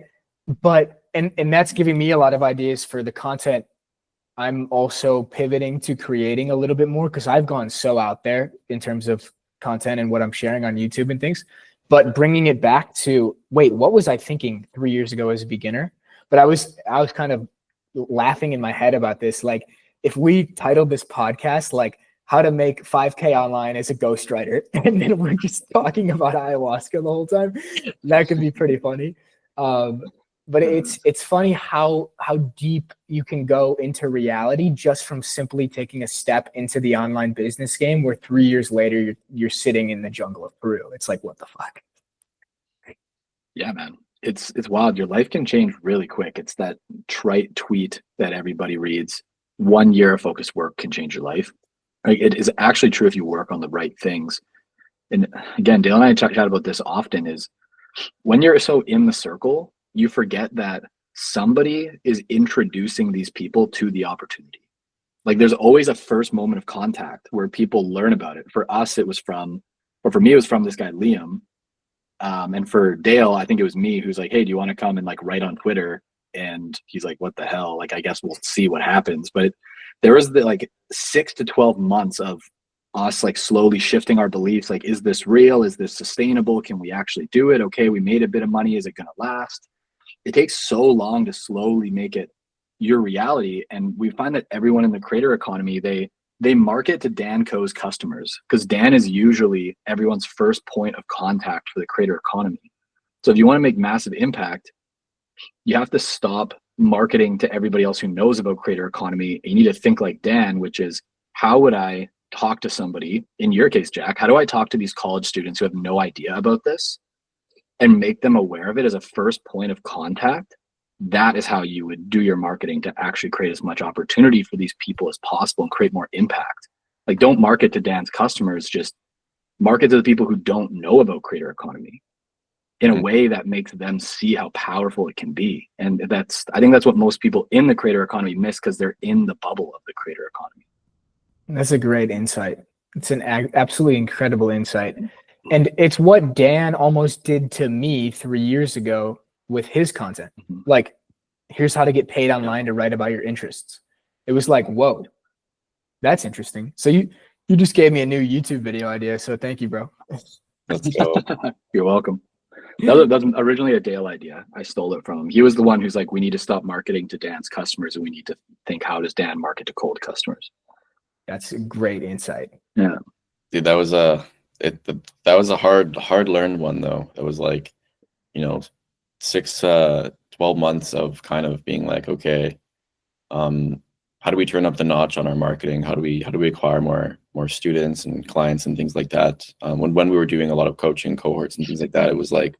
But and that's giving me a lot of ideas for the content I'm also pivoting to creating a little bit more, because I've gone so out there in terms of content and what I'm sharing on YouTube and things. But bringing it back to, wait, what was I thinking 3 years ago as a beginner? But I was kind of laughing in my head about this. Like, if we titled this podcast like how to make 5K online as a ghostwriter, and then we're just talking about ayahuasca the whole time, that could be pretty funny. But it's funny how deep you can go into reality just from simply taking a step into the online business game, where 3 years later you're sitting in the jungle of Peru. It's like, what the fuck? Yeah, man. It's wild. Your life can change really quick. It's that trite tweet that everybody reads. 1 year of focused work can change your life. Like, it is actually true if you work on the right things. And again, Dale and I chat about this often, is when you're so in the circle, you forget that somebody is introducing these people to the opportunity. Like, there's always a first moment of contact where people learn about it. For us, it was from, or for me, it was from this guy, Liam. And for Dale, I think it was me who's like, hey, do you want to come and like write on Twitter? And he's like, what the hell? Like, I guess we'll see what happens. But there was the like 6 to 12 months of us like slowly shifting our beliefs. Like, is this real? Is this sustainable? Can we actually do it? Okay, we made a bit of money. Is it going to last? It takes so long to slowly make it your reality. And we find that everyone in the creator economy, they market to Danco's customers, because Dan is usually everyone's first point of contact for the creator economy. So if you want to make massive impact, you have to stop marketing to everybody else who knows about creator economy. And you need to think like Dan, which is, how would I talk to somebody, in your case, Jack, how do I talk to these college students who have no idea about this and make them aware of it as a first point of contact? That is how you would do your marketing to actually create as much opportunity for these people as possible and create more impact. Like, don't market to Dan's customers, just market to the people who don't know about creator economy in a way that makes them see how powerful it can be. And I think that's what most people in the creator economy miss, because they're in the bubble of the creator economy. That's a great insight. It's an absolutely incredible insight. And it's what Dan almost did to me 3 years ago with his content. Like, here's how to get paid online to write about your interests. It was like, whoa, that's interesting. So you just gave me a new YouTube video idea. So thank you, bro. Let's go. You're welcome. That was originally a Dale idea. I stole it from him. He was the one who's like, we need to stop marketing to Dan's customers, and we need to think, how does Dan market to cold customers? That's a great insight. Yeah. Dude, that was a hard learned one though. It was like, 12 months of kind of being like, okay, how do we turn up the notch on our marketing? How do we acquire more students and clients and things like that? When we were doing a lot of coaching cohorts and things like that, it was like,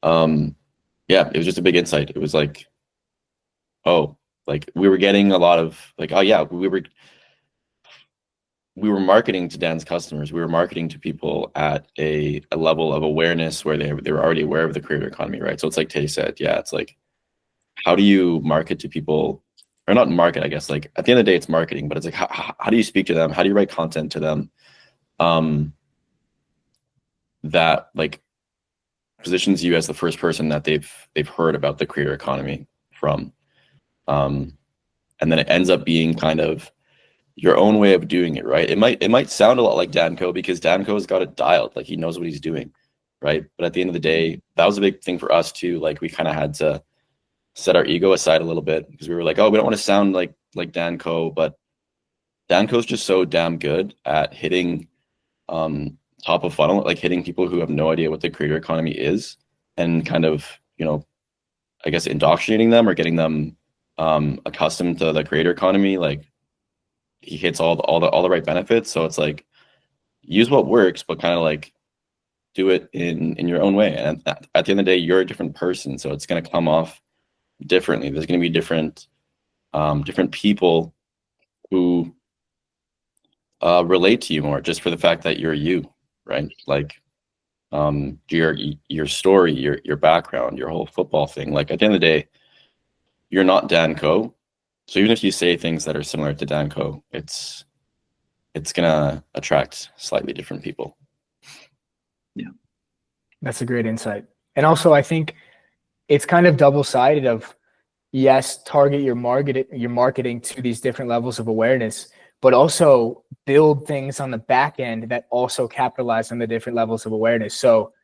it was just a big insight. It was like, oh, like we were getting a lot of like, oh yeah, we were marketing to Dan's customers. We were marketing to people at a level of awareness where they were already aware of the creator economy, right? So it's like Tay said, yeah, it's like, how do you market to people, or not market, I guess, like at the end of the day, it's marketing, but it's like, how do you speak to them? How do you write content to them that like positions you as the first person that they've heard about the creator economy from? And then it ends up being kind of your own way of doing it, right? It might sound a lot like Danco, because Danco's got it dialed, like he knows what he's doing, right? But at the end of the day, that was a big thing for us too. Like, we kind of had to set our ego aside a little bit, because we were like, oh, we don't want to sound like Danco, but Danco's just so damn good at hitting top of funnel, like hitting people who have no idea what the creator economy is, and kind of, I guess indoctrinating them or getting them accustomed to the creator economy. Like, he hits all the right benefits. So it's like, use what works, but kind of like do it in your own way. And at the end of the day, you're a different person, so it's going to come off differently. There's going to be different people who relate to you more just for the fact that you're you, right? Like your story, your background, your whole football thing. Like at the end of the day, you're not Dan Coe. So even if you say things that are similar to Dan Coe, it's gonna attract slightly different people. Yeah, that's a great insight. And also, I think it's kind of double-sided of, yes, target your marketing to these different levels of awareness, but also build things on the back end that also capitalize on the different levels of awareness. So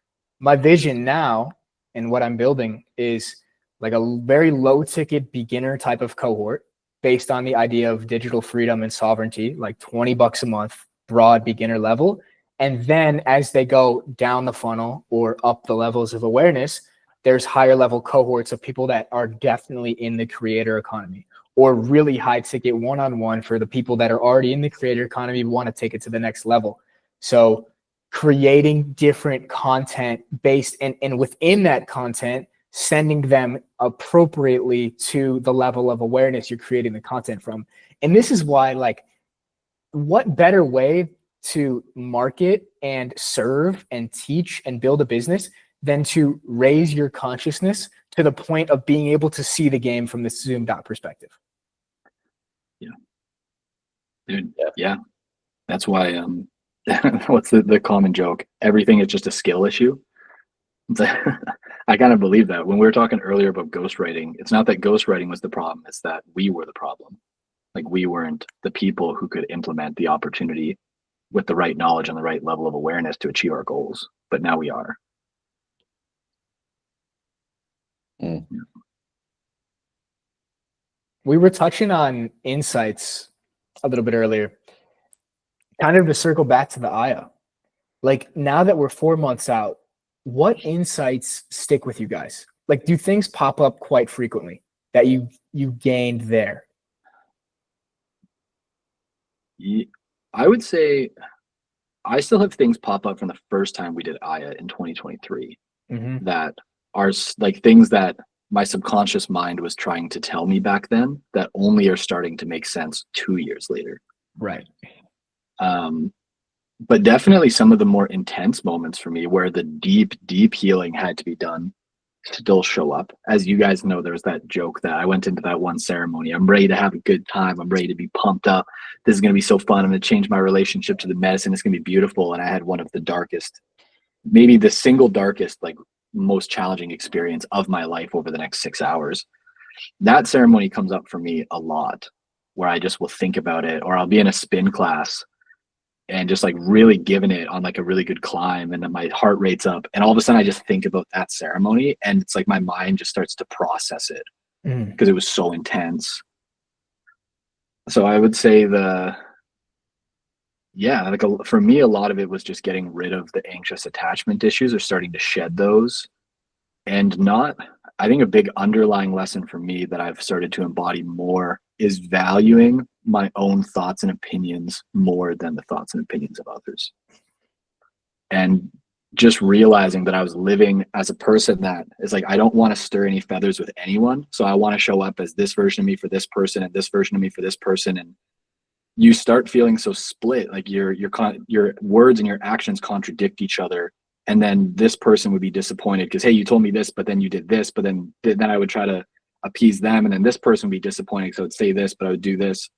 my vision now and what I'm building is like a very low ticket beginner type of cohort based on the idea of digital freedom and sovereignty, like $20 a month, broad beginner level. And then as they go down the funnel or up the levels of awareness, there's higher level cohorts of people that are definitely in the creator economy, or really high ticket one-on-one for the people that are already in the creator economy, want to take it to the next level. So creating different content based and within that content, sending them appropriately to the level of awareness you're creating the content from. And this is why, like, what better way to market and serve and teach and build a business than to raise your consciousness to the point of being able to see the game from this zoomed out perspective. Yeah. Dude, yeah. That's why what's the common joke? Everything is just a skill issue. It's like, I kind of believe that. When we were talking earlier about ghostwriting, it's not that ghostwriting was the problem, it's that we were the problem. Like, we weren't the people who could implement the opportunity with the right knowledge and the right level of awareness to achieve our goals. But now we are. Mm. We were touching on insights a little bit earlier, kind of to circle back to the Aya. Like, now that we're 4 months out, what insights stick with you guys? Like, do things pop up quite frequently that you gained there? I would say I still have things pop up from the first time we did Aya in 2023 that are like things that my subconscious mind was trying to tell me back then that only are starting to make sense 2 years later. Right. But definitely some of the more intense moments for me where the deep healing had to be done still show up. As you guys know, there's that joke that I went into that one ceremony. I'm ready to have a good time. I'm ready to be pumped up. This is going to be so fun. I'm going to change my relationship to the medicine. It's going to be beautiful. And I had one of the darkest, maybe the single darkest, like most challenging experience of my life over the next 6 hours. That ceremony comes up for me a lot, where I just will think about it, or I'll be in a spin class and just like really giving it on like a really good climb, and then my heart rate's up, and all of a sudden I just think about that ceremony, and it's like my mind just starts to process it because it was so intense. So I would say for me, a lot of it was just getting rid of the anxious attachment issues, or starting to shed those. And I think a big underlying lesson for me that I've started to embody more is valuing my own thoughts and opinions more than the thoughts and opinions of others. And just realizing that I was living as a person that is like, I don't want to stir any feathers with anyone. So I want to show up as this version of me for this person and this version of me for this person. And you start feeling so split, like your words and your actions contradict each other. And then this person would be disappointed because, hey, you told me this, but then you did this, but then I would try to appease them. And then this person would be disappointed. So I would say this, but I would do this.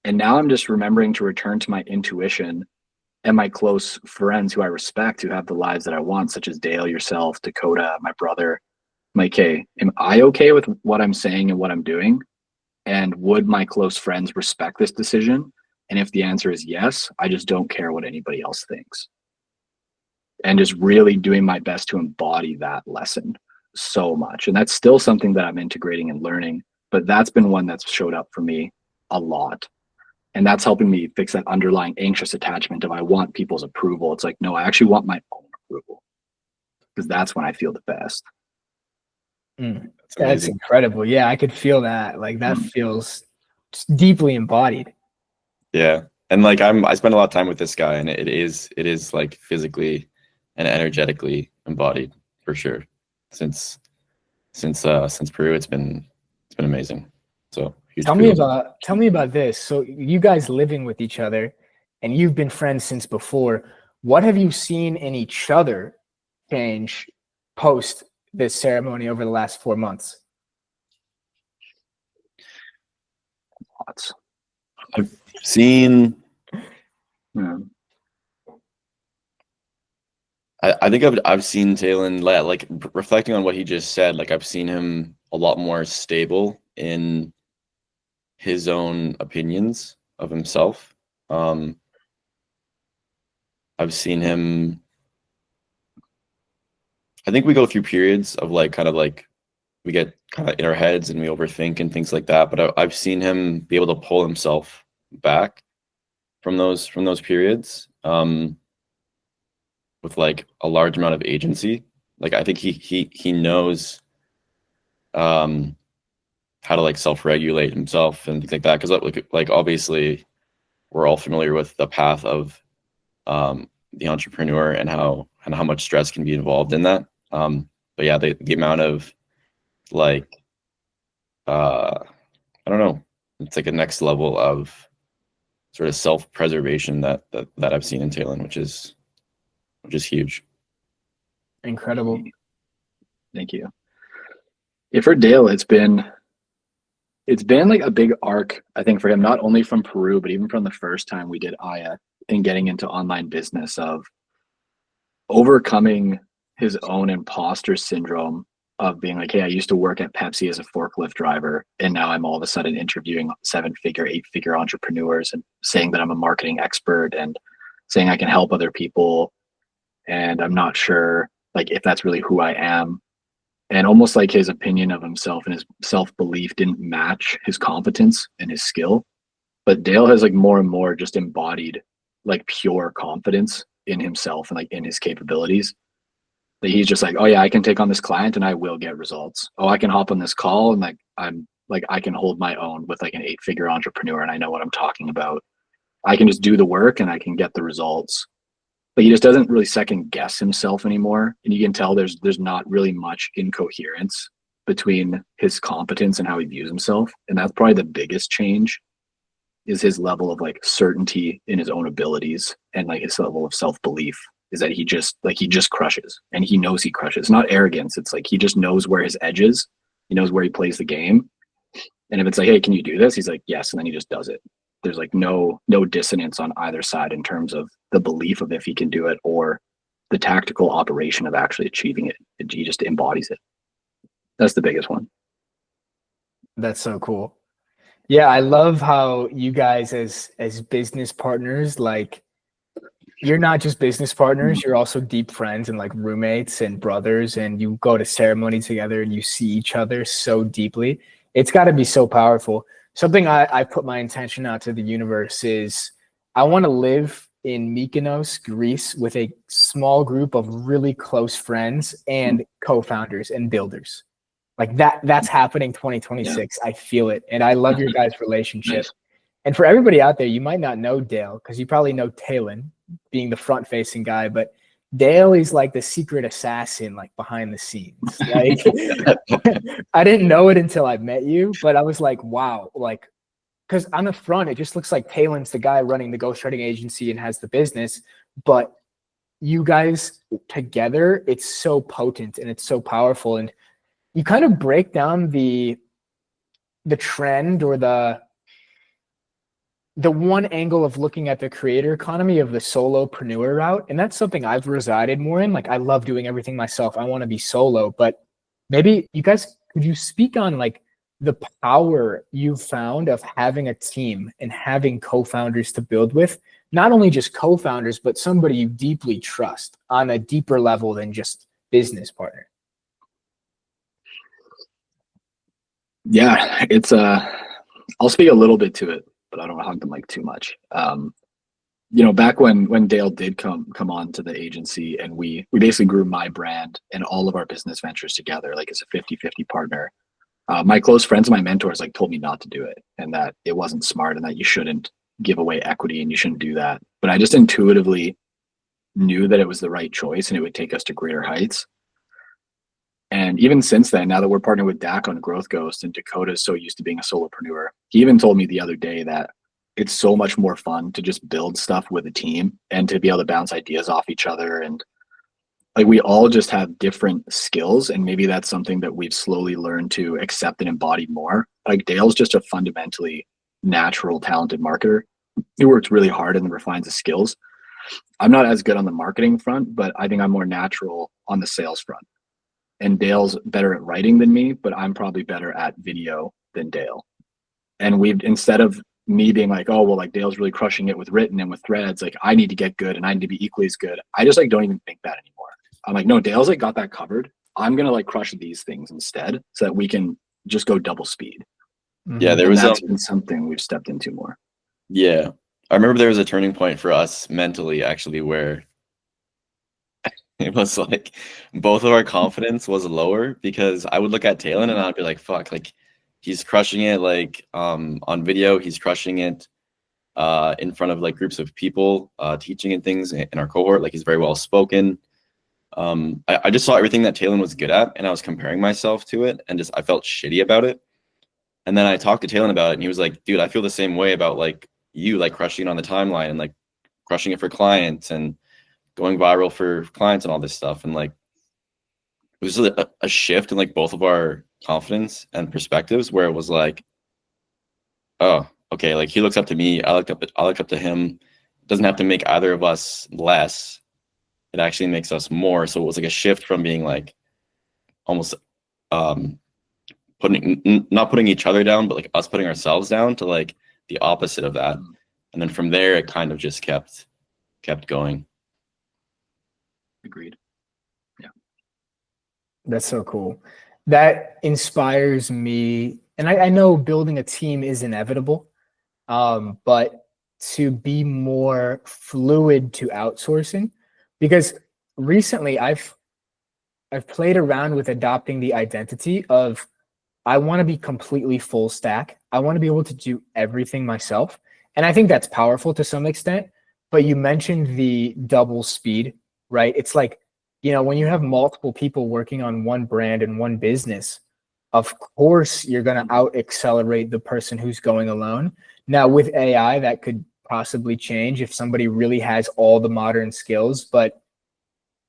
And now I'm just remembering to return to my intuition and my close friends who I respect, who have the lives that I want, such as Dale, yourself, Dakota, my brother. Like, hey, am I okay with what I'm saying and what I'm doing? And would my close friends respect this decision? And if the answer is yes, I just don't care what anybody else thinks. And just really doing my best to embody that lesson so much. And that's still something that I'm integrating and learning, but that's been one that's showed up for me a lot. And that's helping me fix that underlying anxious attachment of I want people's approval. It's like, no, I actually want my own approval, because that's when I feel the best. That's incredible. Yeah, I could feel that. Like, that feels deeply embodied. Yeah. And like I spend a lot of time with this guy, and it is like physically and energetically embodied for sure. Since Peru, it's been amazing. So huge Tell kudos. me about this. So you guys living with each other, and you've been friends since before. What have you seen in each other change post this ceremony over the last 4 months? I've seen. I think I've seen Taylin, like reflecting on what he just said. Like I've seen him a lot more stable in his own opinions of himself. I've seen him. I think we go through periods of like kind of like we get kind of in our heads and we overthink and things like that. But I've seen him be able to pull himself back from those periods with like a large amount of agency. Like I think he knows how to like self-regulate himself and things like that. Because like obviously we're all familiar with the path of the entrepreneur and how much stress can be involved in that. But yeah, the amount of like I don't know, it's like a next level of sort of self-preservation that I've seen in Taylin, which is huge. Incredible. Thank you. Yeah, for Dale, it's been like a big arc, I think, for him, not only from Peru, but even from the first time we did Aya and getting into online business, of overcoming his own imposter syndrome of being like, hey, I used to work at Pepsi as a forklift driver, and now I'm all of a sudden interviewing 7-figure, 8-figure entrepreneurs and saying that I'm a marketing expert and saying I can help other people. And I'm not sure like if that's really who I am. And almost like his opinion of himself and his self-belief didn't match his competence and his skill. But Dale has like more and more just embodied like pure confidence in himself and like in his capabilities. That he's just like, oh yeah, I can take on this client and I will get results. Oh, I can hop on this call and like I can hold my own with like an 8-figure entrepreneur and I know what I'm talking about. I can just do the work and I can get the results. But he just doesn't really second guess himself anymore. And you can tell there's not really much incoherence between his competence and how he views himself. And that's probably the biggest change, is his level of like certainty in his own abilities and like his level of self-belief, is that he just crushes, and he knows he crushes. It's not arrogance. It's like he just knows where his edge is. He knows where he plays the game. And if it's like, hey, can you do this? He's like, yes. And then he just does it. There's like no dissonance on either side in terms of the belief of if he can do it or the tactical operation of actually achieving it. He just embodies it. That's the biggest one. That's so cool. Yeah, I love how you guys as business partners, like you're not just business partners, you're also deep friends and like roommates and brothers, and you go to ceremony together and you see each other so deeply. It's got to be so powerful. Something I put my intention out to the universe is I want to live in Mykonos, Greece, with a small group of really close friends and co-founders and builders. Like that's happening 2026. Yeah. I feel it. And I love your guys' relationship. Nice. And for everybody out there, you might not know Dale because you probably know Taylin being the front facing guy, but Dale is like the secret assassin, like behind the scenes. Like I didn't know it until I met you, but I was like, wow, like, because on the front, it just looks like Taylin's the guy running the ghostwriting agency and has the business, but you guys together, it's so potent and it's so powerful. And you kind of break down the trend or the one angle of looking at the creator economy of the solopreneur route. And that's something I've resided more in. Like I love doing everything myself. I want to be solo, but maybe you guys, could you speak on like the power you've found of having a team and having co-founders to build with, not only just co-founders, but somebody you deeply trust on a deeper level than just business partner? Yeah, it's I'll speak a little bit to it, but I don't want to hug them like too much. Back when Dale did come on to the agency, and we basically grew my brand and all of our business ventures together, like as a 50-50 partner. My close friends and my mentors like told me not to do it, and that it wasn't smart, and that you shouldn't give away equity and you shouldn't do that. But I just intuitively knew that it was the right choice and it would take us to greater heights. And even since then, now that we're partnered with Dak on Growth Ghost, and Dakota's so used to being a solopreneur, he even told me the other day that it's so much more fun to just build stuff with a team and to be able to bounce ideas off each other. And like, we all just have different skills, and maybe that's something that we've slowly learned to accept and embody more. Like, Dale's just a fundamentally natural, talented marketer. He works really hard and refines his skills. I'm not as good on the marketing front, but I think I'm more natural on the sales front. And Dale's better at writing than me, but I'm probably better at video than Dale. And we've, instead of me being like, oh, well, like Dale's really crushing it with written and with threads, like I need to get good and I need to be equally as good. I just like don't even think that anymore. I'm like, no, Dale's like got that covered. I'm going to like crush these things instead so that we can just go double speed. Yeah, there And was that's been something we've stepped into more. Yeah, I remember there was a turning point for us mentally, actually, where it was like both of our confidence was lower, because I would look at Taylin and I'd be like, fuck, like he's crushing it, like on video, he's crushing it in front of like groups of people, teaching and things in our cohort, like he's very well spoken. I just saw everything that Taylin was good at, and I was comparing myself to it, and just I felt shitty about it. And then I talked to Taylin about it, and he was like, dude, I feel the same way about like you, like crushing it on the timeline and like crushing it for clients and going viral for clients and all this stuff. And like it was a shift in like both of our confidence and perspectives, where it was like, oh, okay, like he looks up to me, I look up to him. It doesn't have to make either of us less. It actually makes us more. So it was like a shift from being like almost not putting each other down, but like us putting ourselves down, to like the opposite of that. And then from there, it kind of just kept going. Agreed. Yeah. That's so cool. That inspires me. And I know building a team is inevitable, but to be more fluid to outsourcing, because recently I've played around with adopting the identity of, I want to be completely full stack. I want to be able to do everything myself. And I think that's powerful to some extent. But you mentioned the double speed, right? It's like, you know, when you have multiple people working on one brand and one business, of course, you're going to out accelerate the person who's going alone. Now with AI, that could possibly change if somebody really has all the modern skills. But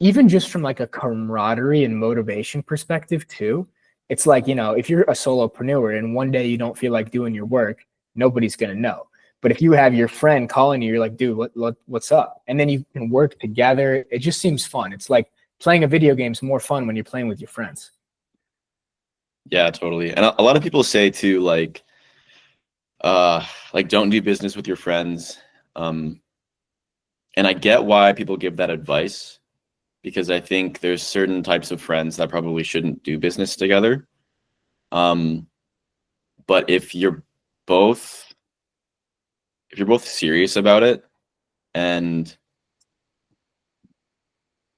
even just from like a camaraderie and motivation perspective too, it's like, you know, if you're a solopreneur and one day you don't feel like doing your work, nobody's going to know. But if you have your friend calling you, you're like, dude, what's up? And then you can work together. It just seems fun. It's like playing a video game is more fun when you're playing with your friends. Yeah, totally. And a lot of people say too, like don't do business with your friends. And I get why people give that advice, because I think there's certain types of friends that probably shouldn't do business together. But if you're both serious about it, and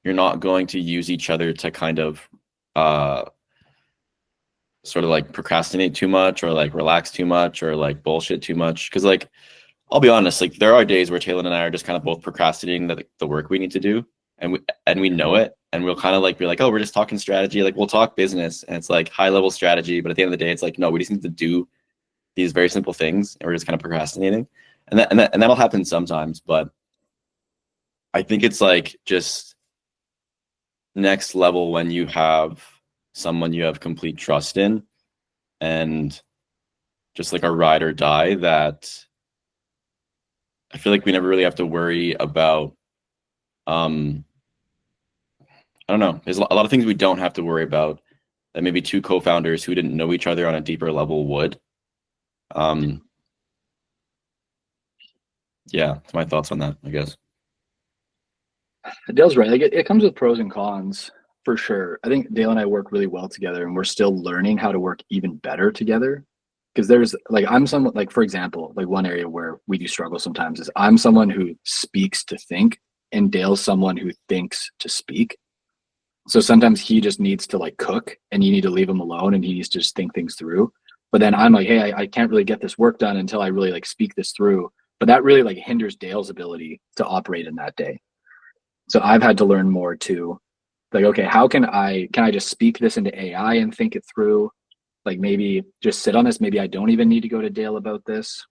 you're not going to use each other to kind of sort of like procrastinate too much, or like relax too much, or like bullshit too much. Because like, I'll be honest, like there are days where Taylin and I are just kind of both procrastinating the work we need to do, and we know it, and we'll kind of like be like, oh, we're just talking strategy, like we'll talk business, and it's like high level strategy, but at the end of the day, it's like, no, we just need to do these very simple things, and we're just kind of procrastinating, and that'll happen sometimes. But I think it's like just next level when you have someone you have complete trust in, and just like a ride or die, that I feel like we never really have to worry about. I don't know. There's a lot of things we don't have to worry about that maybe two co-founders who didn't know each other on a deeper level would. Yeah, that's my thoughts on that, I guess. Dale's right. Like it comes with pros and cons for sure. I think Dale and I work really well together, and we're still learning how to work even better together. Because there's like, I'm someone, like, for example, like one area where we do struggle sometimes is I'm someone who speaks to think, and Dale's someone who thinks to speak. So sometimes he just needs to like cook, and you need to leave him alone, and he needs to just think things through. But then I'm like, hey, I can't really get this work done until I really like speak this through. But that really like hinders Dale's ability to operate in that day. So I've had to learn more too. Like, okay, how can I just speak this into AI and think it through? Like maybe just sit on this. Maybe I don't even need to go to Dale about this.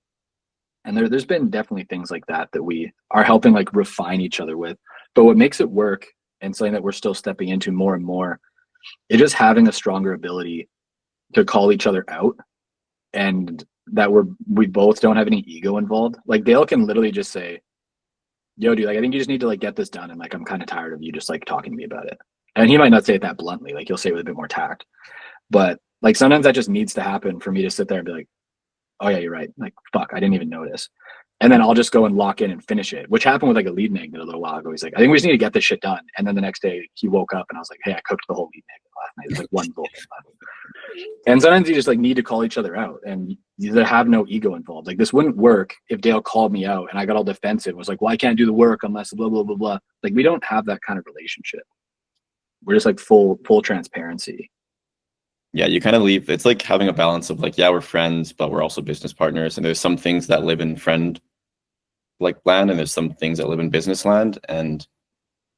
And there's been definitely things like that we are helping like refine each other with. But what makes it work, and something that we're still stepping into more and more, is just having a stronger ability to call each other out, and that we both don't have any ego involved. Like Dale can literally just say, yo, dude, like I think you just need to like get this done, and like I'm kind of tired of you just like talking to me about it. And he might not say it that bluntly, like he'll say it with a bit more tact. But like sometimes that just needs to happen for me to sit there and be like, oh yeah, you're right. Like, fuck, I didn't even notice. And then I'll just go and lock in and finish it, which happened with like a lead magnet a little while ago. He's like, I think we just need to get this shit done. And then the next day he woke up and I was like, hey, I cooked the whole lead magnet last night. It was like one bowl. And sometimes you just like need to call each other out, and you have no ego involved. Like this wouldn't work if Dale called me out and I got all defensive, was like, well, I can't do the work unless blah, blah, blah, blah. Like we don't have that kind of relationship. We're just like full transparency. Yeah, you kind of leave. It's like having a balance of like, yeah, we're friends, but we're also business partners. And there's some things that live in friend like land, and there's some things that live in business land, and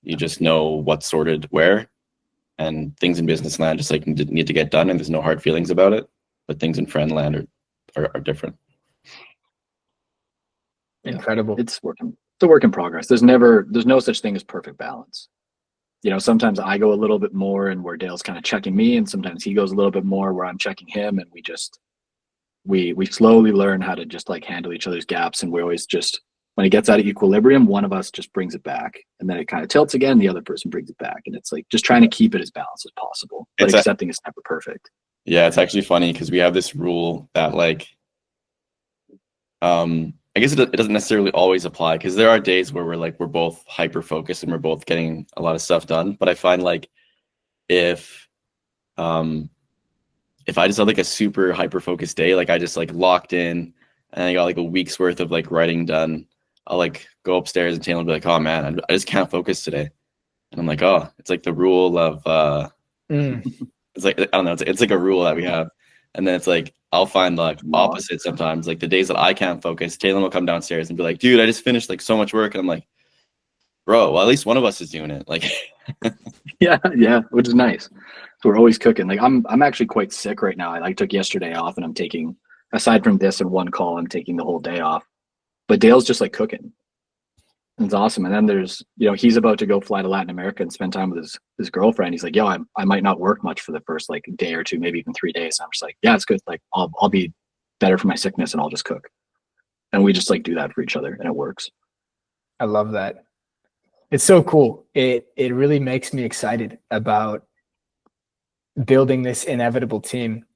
you just know what's sorted where. And things in business land just like need to get done, and there's no hard feelings about it. But things in friend land are different. Incredible. It's a work in progress. There's no such thing as perfect balance. You know, sometimes I go a little bit more and where Dale's kind of checking me, and sometimes he goes a little bit more where I'm checking him, and we slowly learn how to just like handle each other's gaps. And we always just, when it gets out of equilibrium, one of us just brings it back, and then it kind of tilts again, the other person brings it back. And it's like just trying to keep it as balanced as possible, but accepting it's never perfect. Yeah, it's actually funny because we have this rule that like I guess it doesn't necessarily always apply, because there are days where we're both hyper focused and we're both getting a lot of stuff done. But I find like if I just had like a super hyper focused day, like I just like locked in and I got like a week's worth of like writing done, I'll like go upstairs and Taylin will be like, oh man, I just can't focus today. And I'm like, oh, it's like the rule of it's like, I don't know, it's like a rule that we have. And then it's like, I'll find like opposite sometimes. Like the days that I can't focus, Taylin will come downstairs and be like, dude, I just finished like so much work. And I'm like, bro, well, at least one of us is doing it. Like, yeah, which is nice. So we're always cooking. Like I'm actually quite sick right now. I like took yesterday off, and I'm taking, aside from this and one call, I'm taking the whole day off. But Dale's just like cooking. It's awesome. And then there's, you know, he's about to go fly to Latin America and spend time with his girlfriend. He's like, yo, I might not work much for the first like day or two, maybe even 3 days. And I'm just like, yeah, it's good. Like I'll be better for my sickness and I'll just cook. And we just like do that for each other, and it works. I love that. It's so cool. It really makes me excited about building this inevitable team.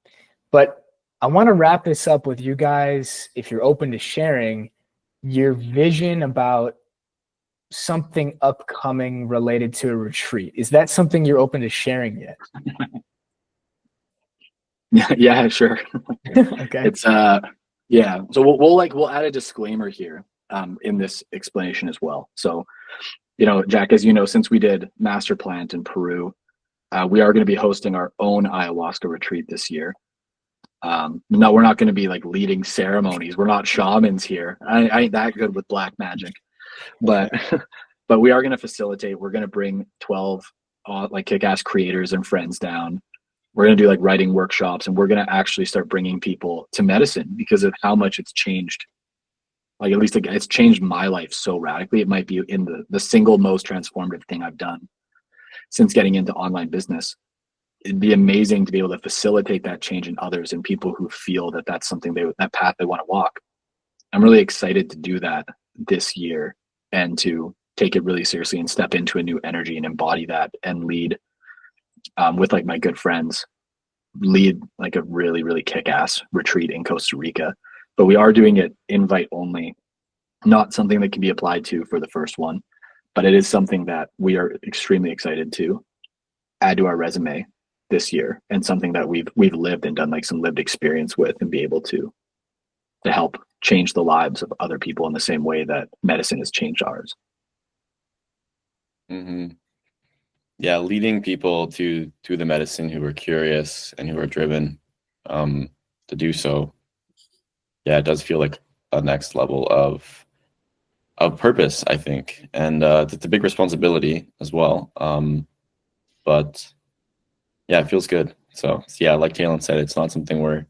But I want to wrap this up with you guys, if you're open to sharing your vision about something upcoming related to a retreat. Is that something you're open to sharing yet? Yeah, sure. Okay. It's yeah. So we'll add a disclaimer here in this explanation as well. So, you know, Jack, as you know, since we did Master Plant in Peru, we are going to be hosting our own ayahuasca retreat this year. No, we're not going to be like leading ceremonies. We're not shamans here. I ain't that good with black magic, but but we are going to facilitate. We're going to bring 12 like kick-ass creators and friends down. We're going to do like writing workshops, and we're going to actually start bringing people to medicine because of how much it's changed. Like at least it's changed my life so radically. It might be in the single most transformative thing I've done since getting into online business. It'd be amazing to be able to facilitate that change in others and people who feel that that's something that path they want to walk. I'm really excited to do that this year and to take it really seriously and step into a new energy and embody that and lead with like my good friends, lead like a really, really kick-ass retreat in Costa Rica. But we are doing it invite only, not something that can be applied to for the first one, but it is something that we are extremely excited to add to our resume this year, and something that we've lived and done like some lived experience with, and be able to help change the lives of other people in the same way that medicine has changed ours. mm-hmm. Yeah, leading people to the medicine who are curious and who are driven to do so. Yeah, it does feel like a next level of of purpose, I think, and it's a big responsibility as well. But yeah, it feels good. So yeah, like Taylin said, it's not something we're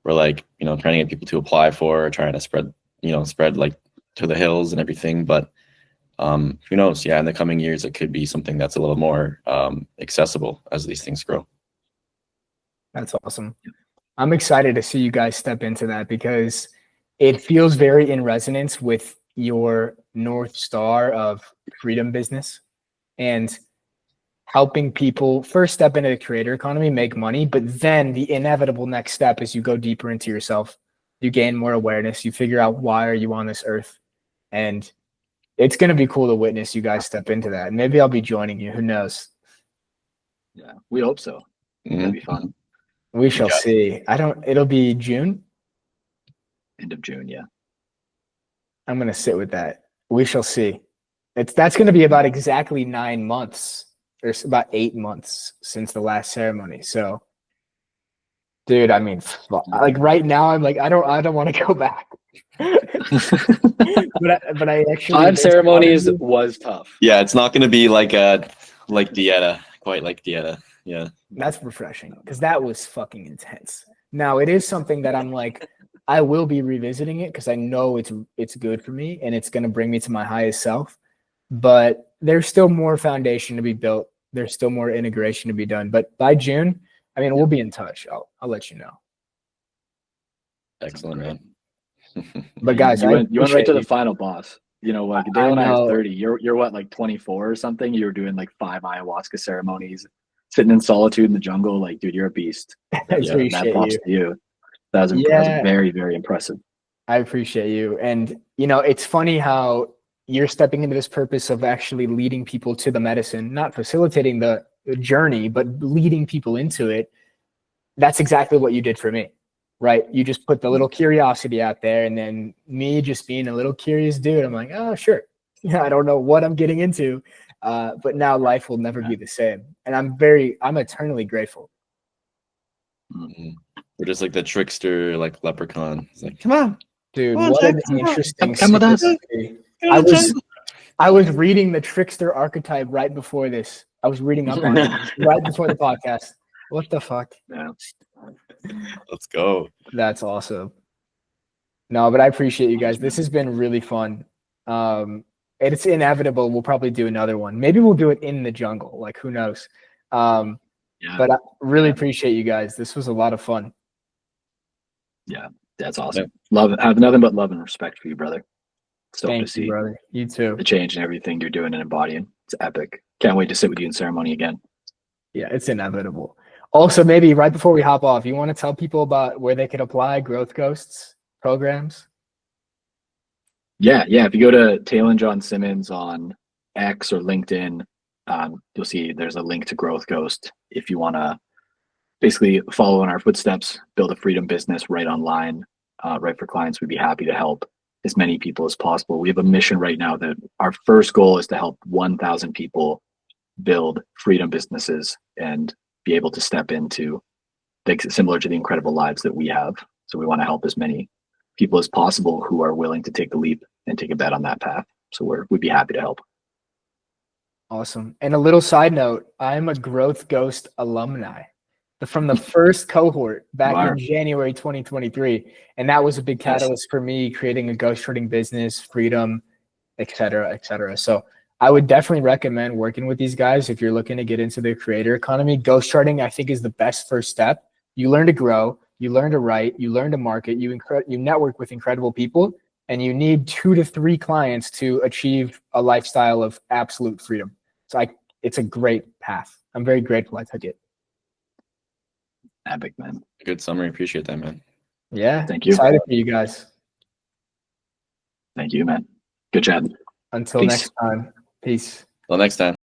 like, you know, trying to get people to apply for, or trying to spread like to the hills and everything. But who knows? Yeah, in the coming years, it could be something that's a little more accessible as these things grow. That's awesome. I'm excited to see you guys step into that, because it feels very in resonance with your North Star of freedom business and helping people first step into the creator economy, make money, but then the inevitable next step is you go deeper into yourself, you gain more awareness, you figure out why are you on this earth. And it's going to be cool to witness you guys step into that. And maybe I'll be joining you. Who knows? Yeah, we hope so. That'd be fun. We shall see. It'll be June. End of June, yeah. I'm going to sit with that. We shall see. That's going to be about exactly 9 months, or about 8 months since the last ceremony. So, dude, I mean, like right now, I'm like, I don't want to go back. but I actually 5 ceremonies was tough. Yeah, it's not going to be like Dieta, quite like Dieta. Yeah, that's refreshing, because that was fucking intense. Now it is something that I'm like, I will be revisiting it because I know it's good for me and it's going to bring me to my highest self. But there's still more foundation to be built. There's still more integration to be done. But by June, I mean, we'll be in touch. I'll let you know. Excellent, man. But guys, you went right to the final boss. You know, like Dale and I are 30. You're what, like 24 or something? You were doing like 5 ayahuasca ceremonies, sitting in solitude in the jungle. Like, dude, you're a beast. That props to you. That was very, very impressive. I appreciate you. And, you know, it's funny how you're stepping into this purpose of actually leading people to the medicine, not facilitating the journey, but leading people into it. That's exactly what you did for me, right? You just put the little curiosity out there, and then me just being a little curious dude, I'm like, oh, sure. Yeah, I don't know what I'm getting into, but now life will never be the same. And I'm eternally grateful. We're just like the trickster, like leprechaun. It's like, come on, dude. Come on, what Jack, an interesting. Come with us. I was reading the trickster archetype right before this. I was reading up on it right before the podcast. What the fuck? Yeah. Let's go. That's awesome. No, but I appreciate you guys. This has been really fun. It's inevitable. We'll probably do another one. Maybe we'll do it in the jungle. Like, who knows? But I really appreciate you guys. This was a lot of fun. Yeah, that's awesome. Love. I have nothing but love and respect for you, brother. Thank you, brother. You too. The change and everything you're doing and embodying. It's epic. Can't wait to sit with you in ceremony again. Yeah, it's inevitable. Also, maybe right before we hop off, you want to tell people about where they could apply Growth Ghosts programs? Yeah. If you go to Taylin Simmonds on X or LinkedIn, you'll see there's a link to Growth Ghost. If you want to basically follow in our footsteps, build a freedom business right online, right for clients, we'd be happy to help as many people as possible. We have a mission right now that our first goal is to help 1,000 people build freedom businesses and be able to step into things similar to the incredible lives that we have. So we want to help as many people as possible who are willing to take the leap and take a bet on that path. So we'd be happy to help. Awesome. And a little side note, I'm a Growth Ghost alumni from the first cohort back in January 2023. And that was a big catalyst for me creating a ghostwriting business, freedom, et cetera, et cetera. So I would definitely recommend working with these guys if you're looking to get into the creator economy. Ghostwriting, I think, is the best first step. You learn to grow, you learn to write, you learn to market, you network with incredible people, and you need 2 to 3 clients to achieve a lifestyle of absolute freedom. So it's a great path. I'm very grateful I took it. Epic, man. Good summary. Appreciate that, man. Yeah. Thank you. Excited for you guys. Thank you, man. Good chat. Until next time. Peace. Till next time.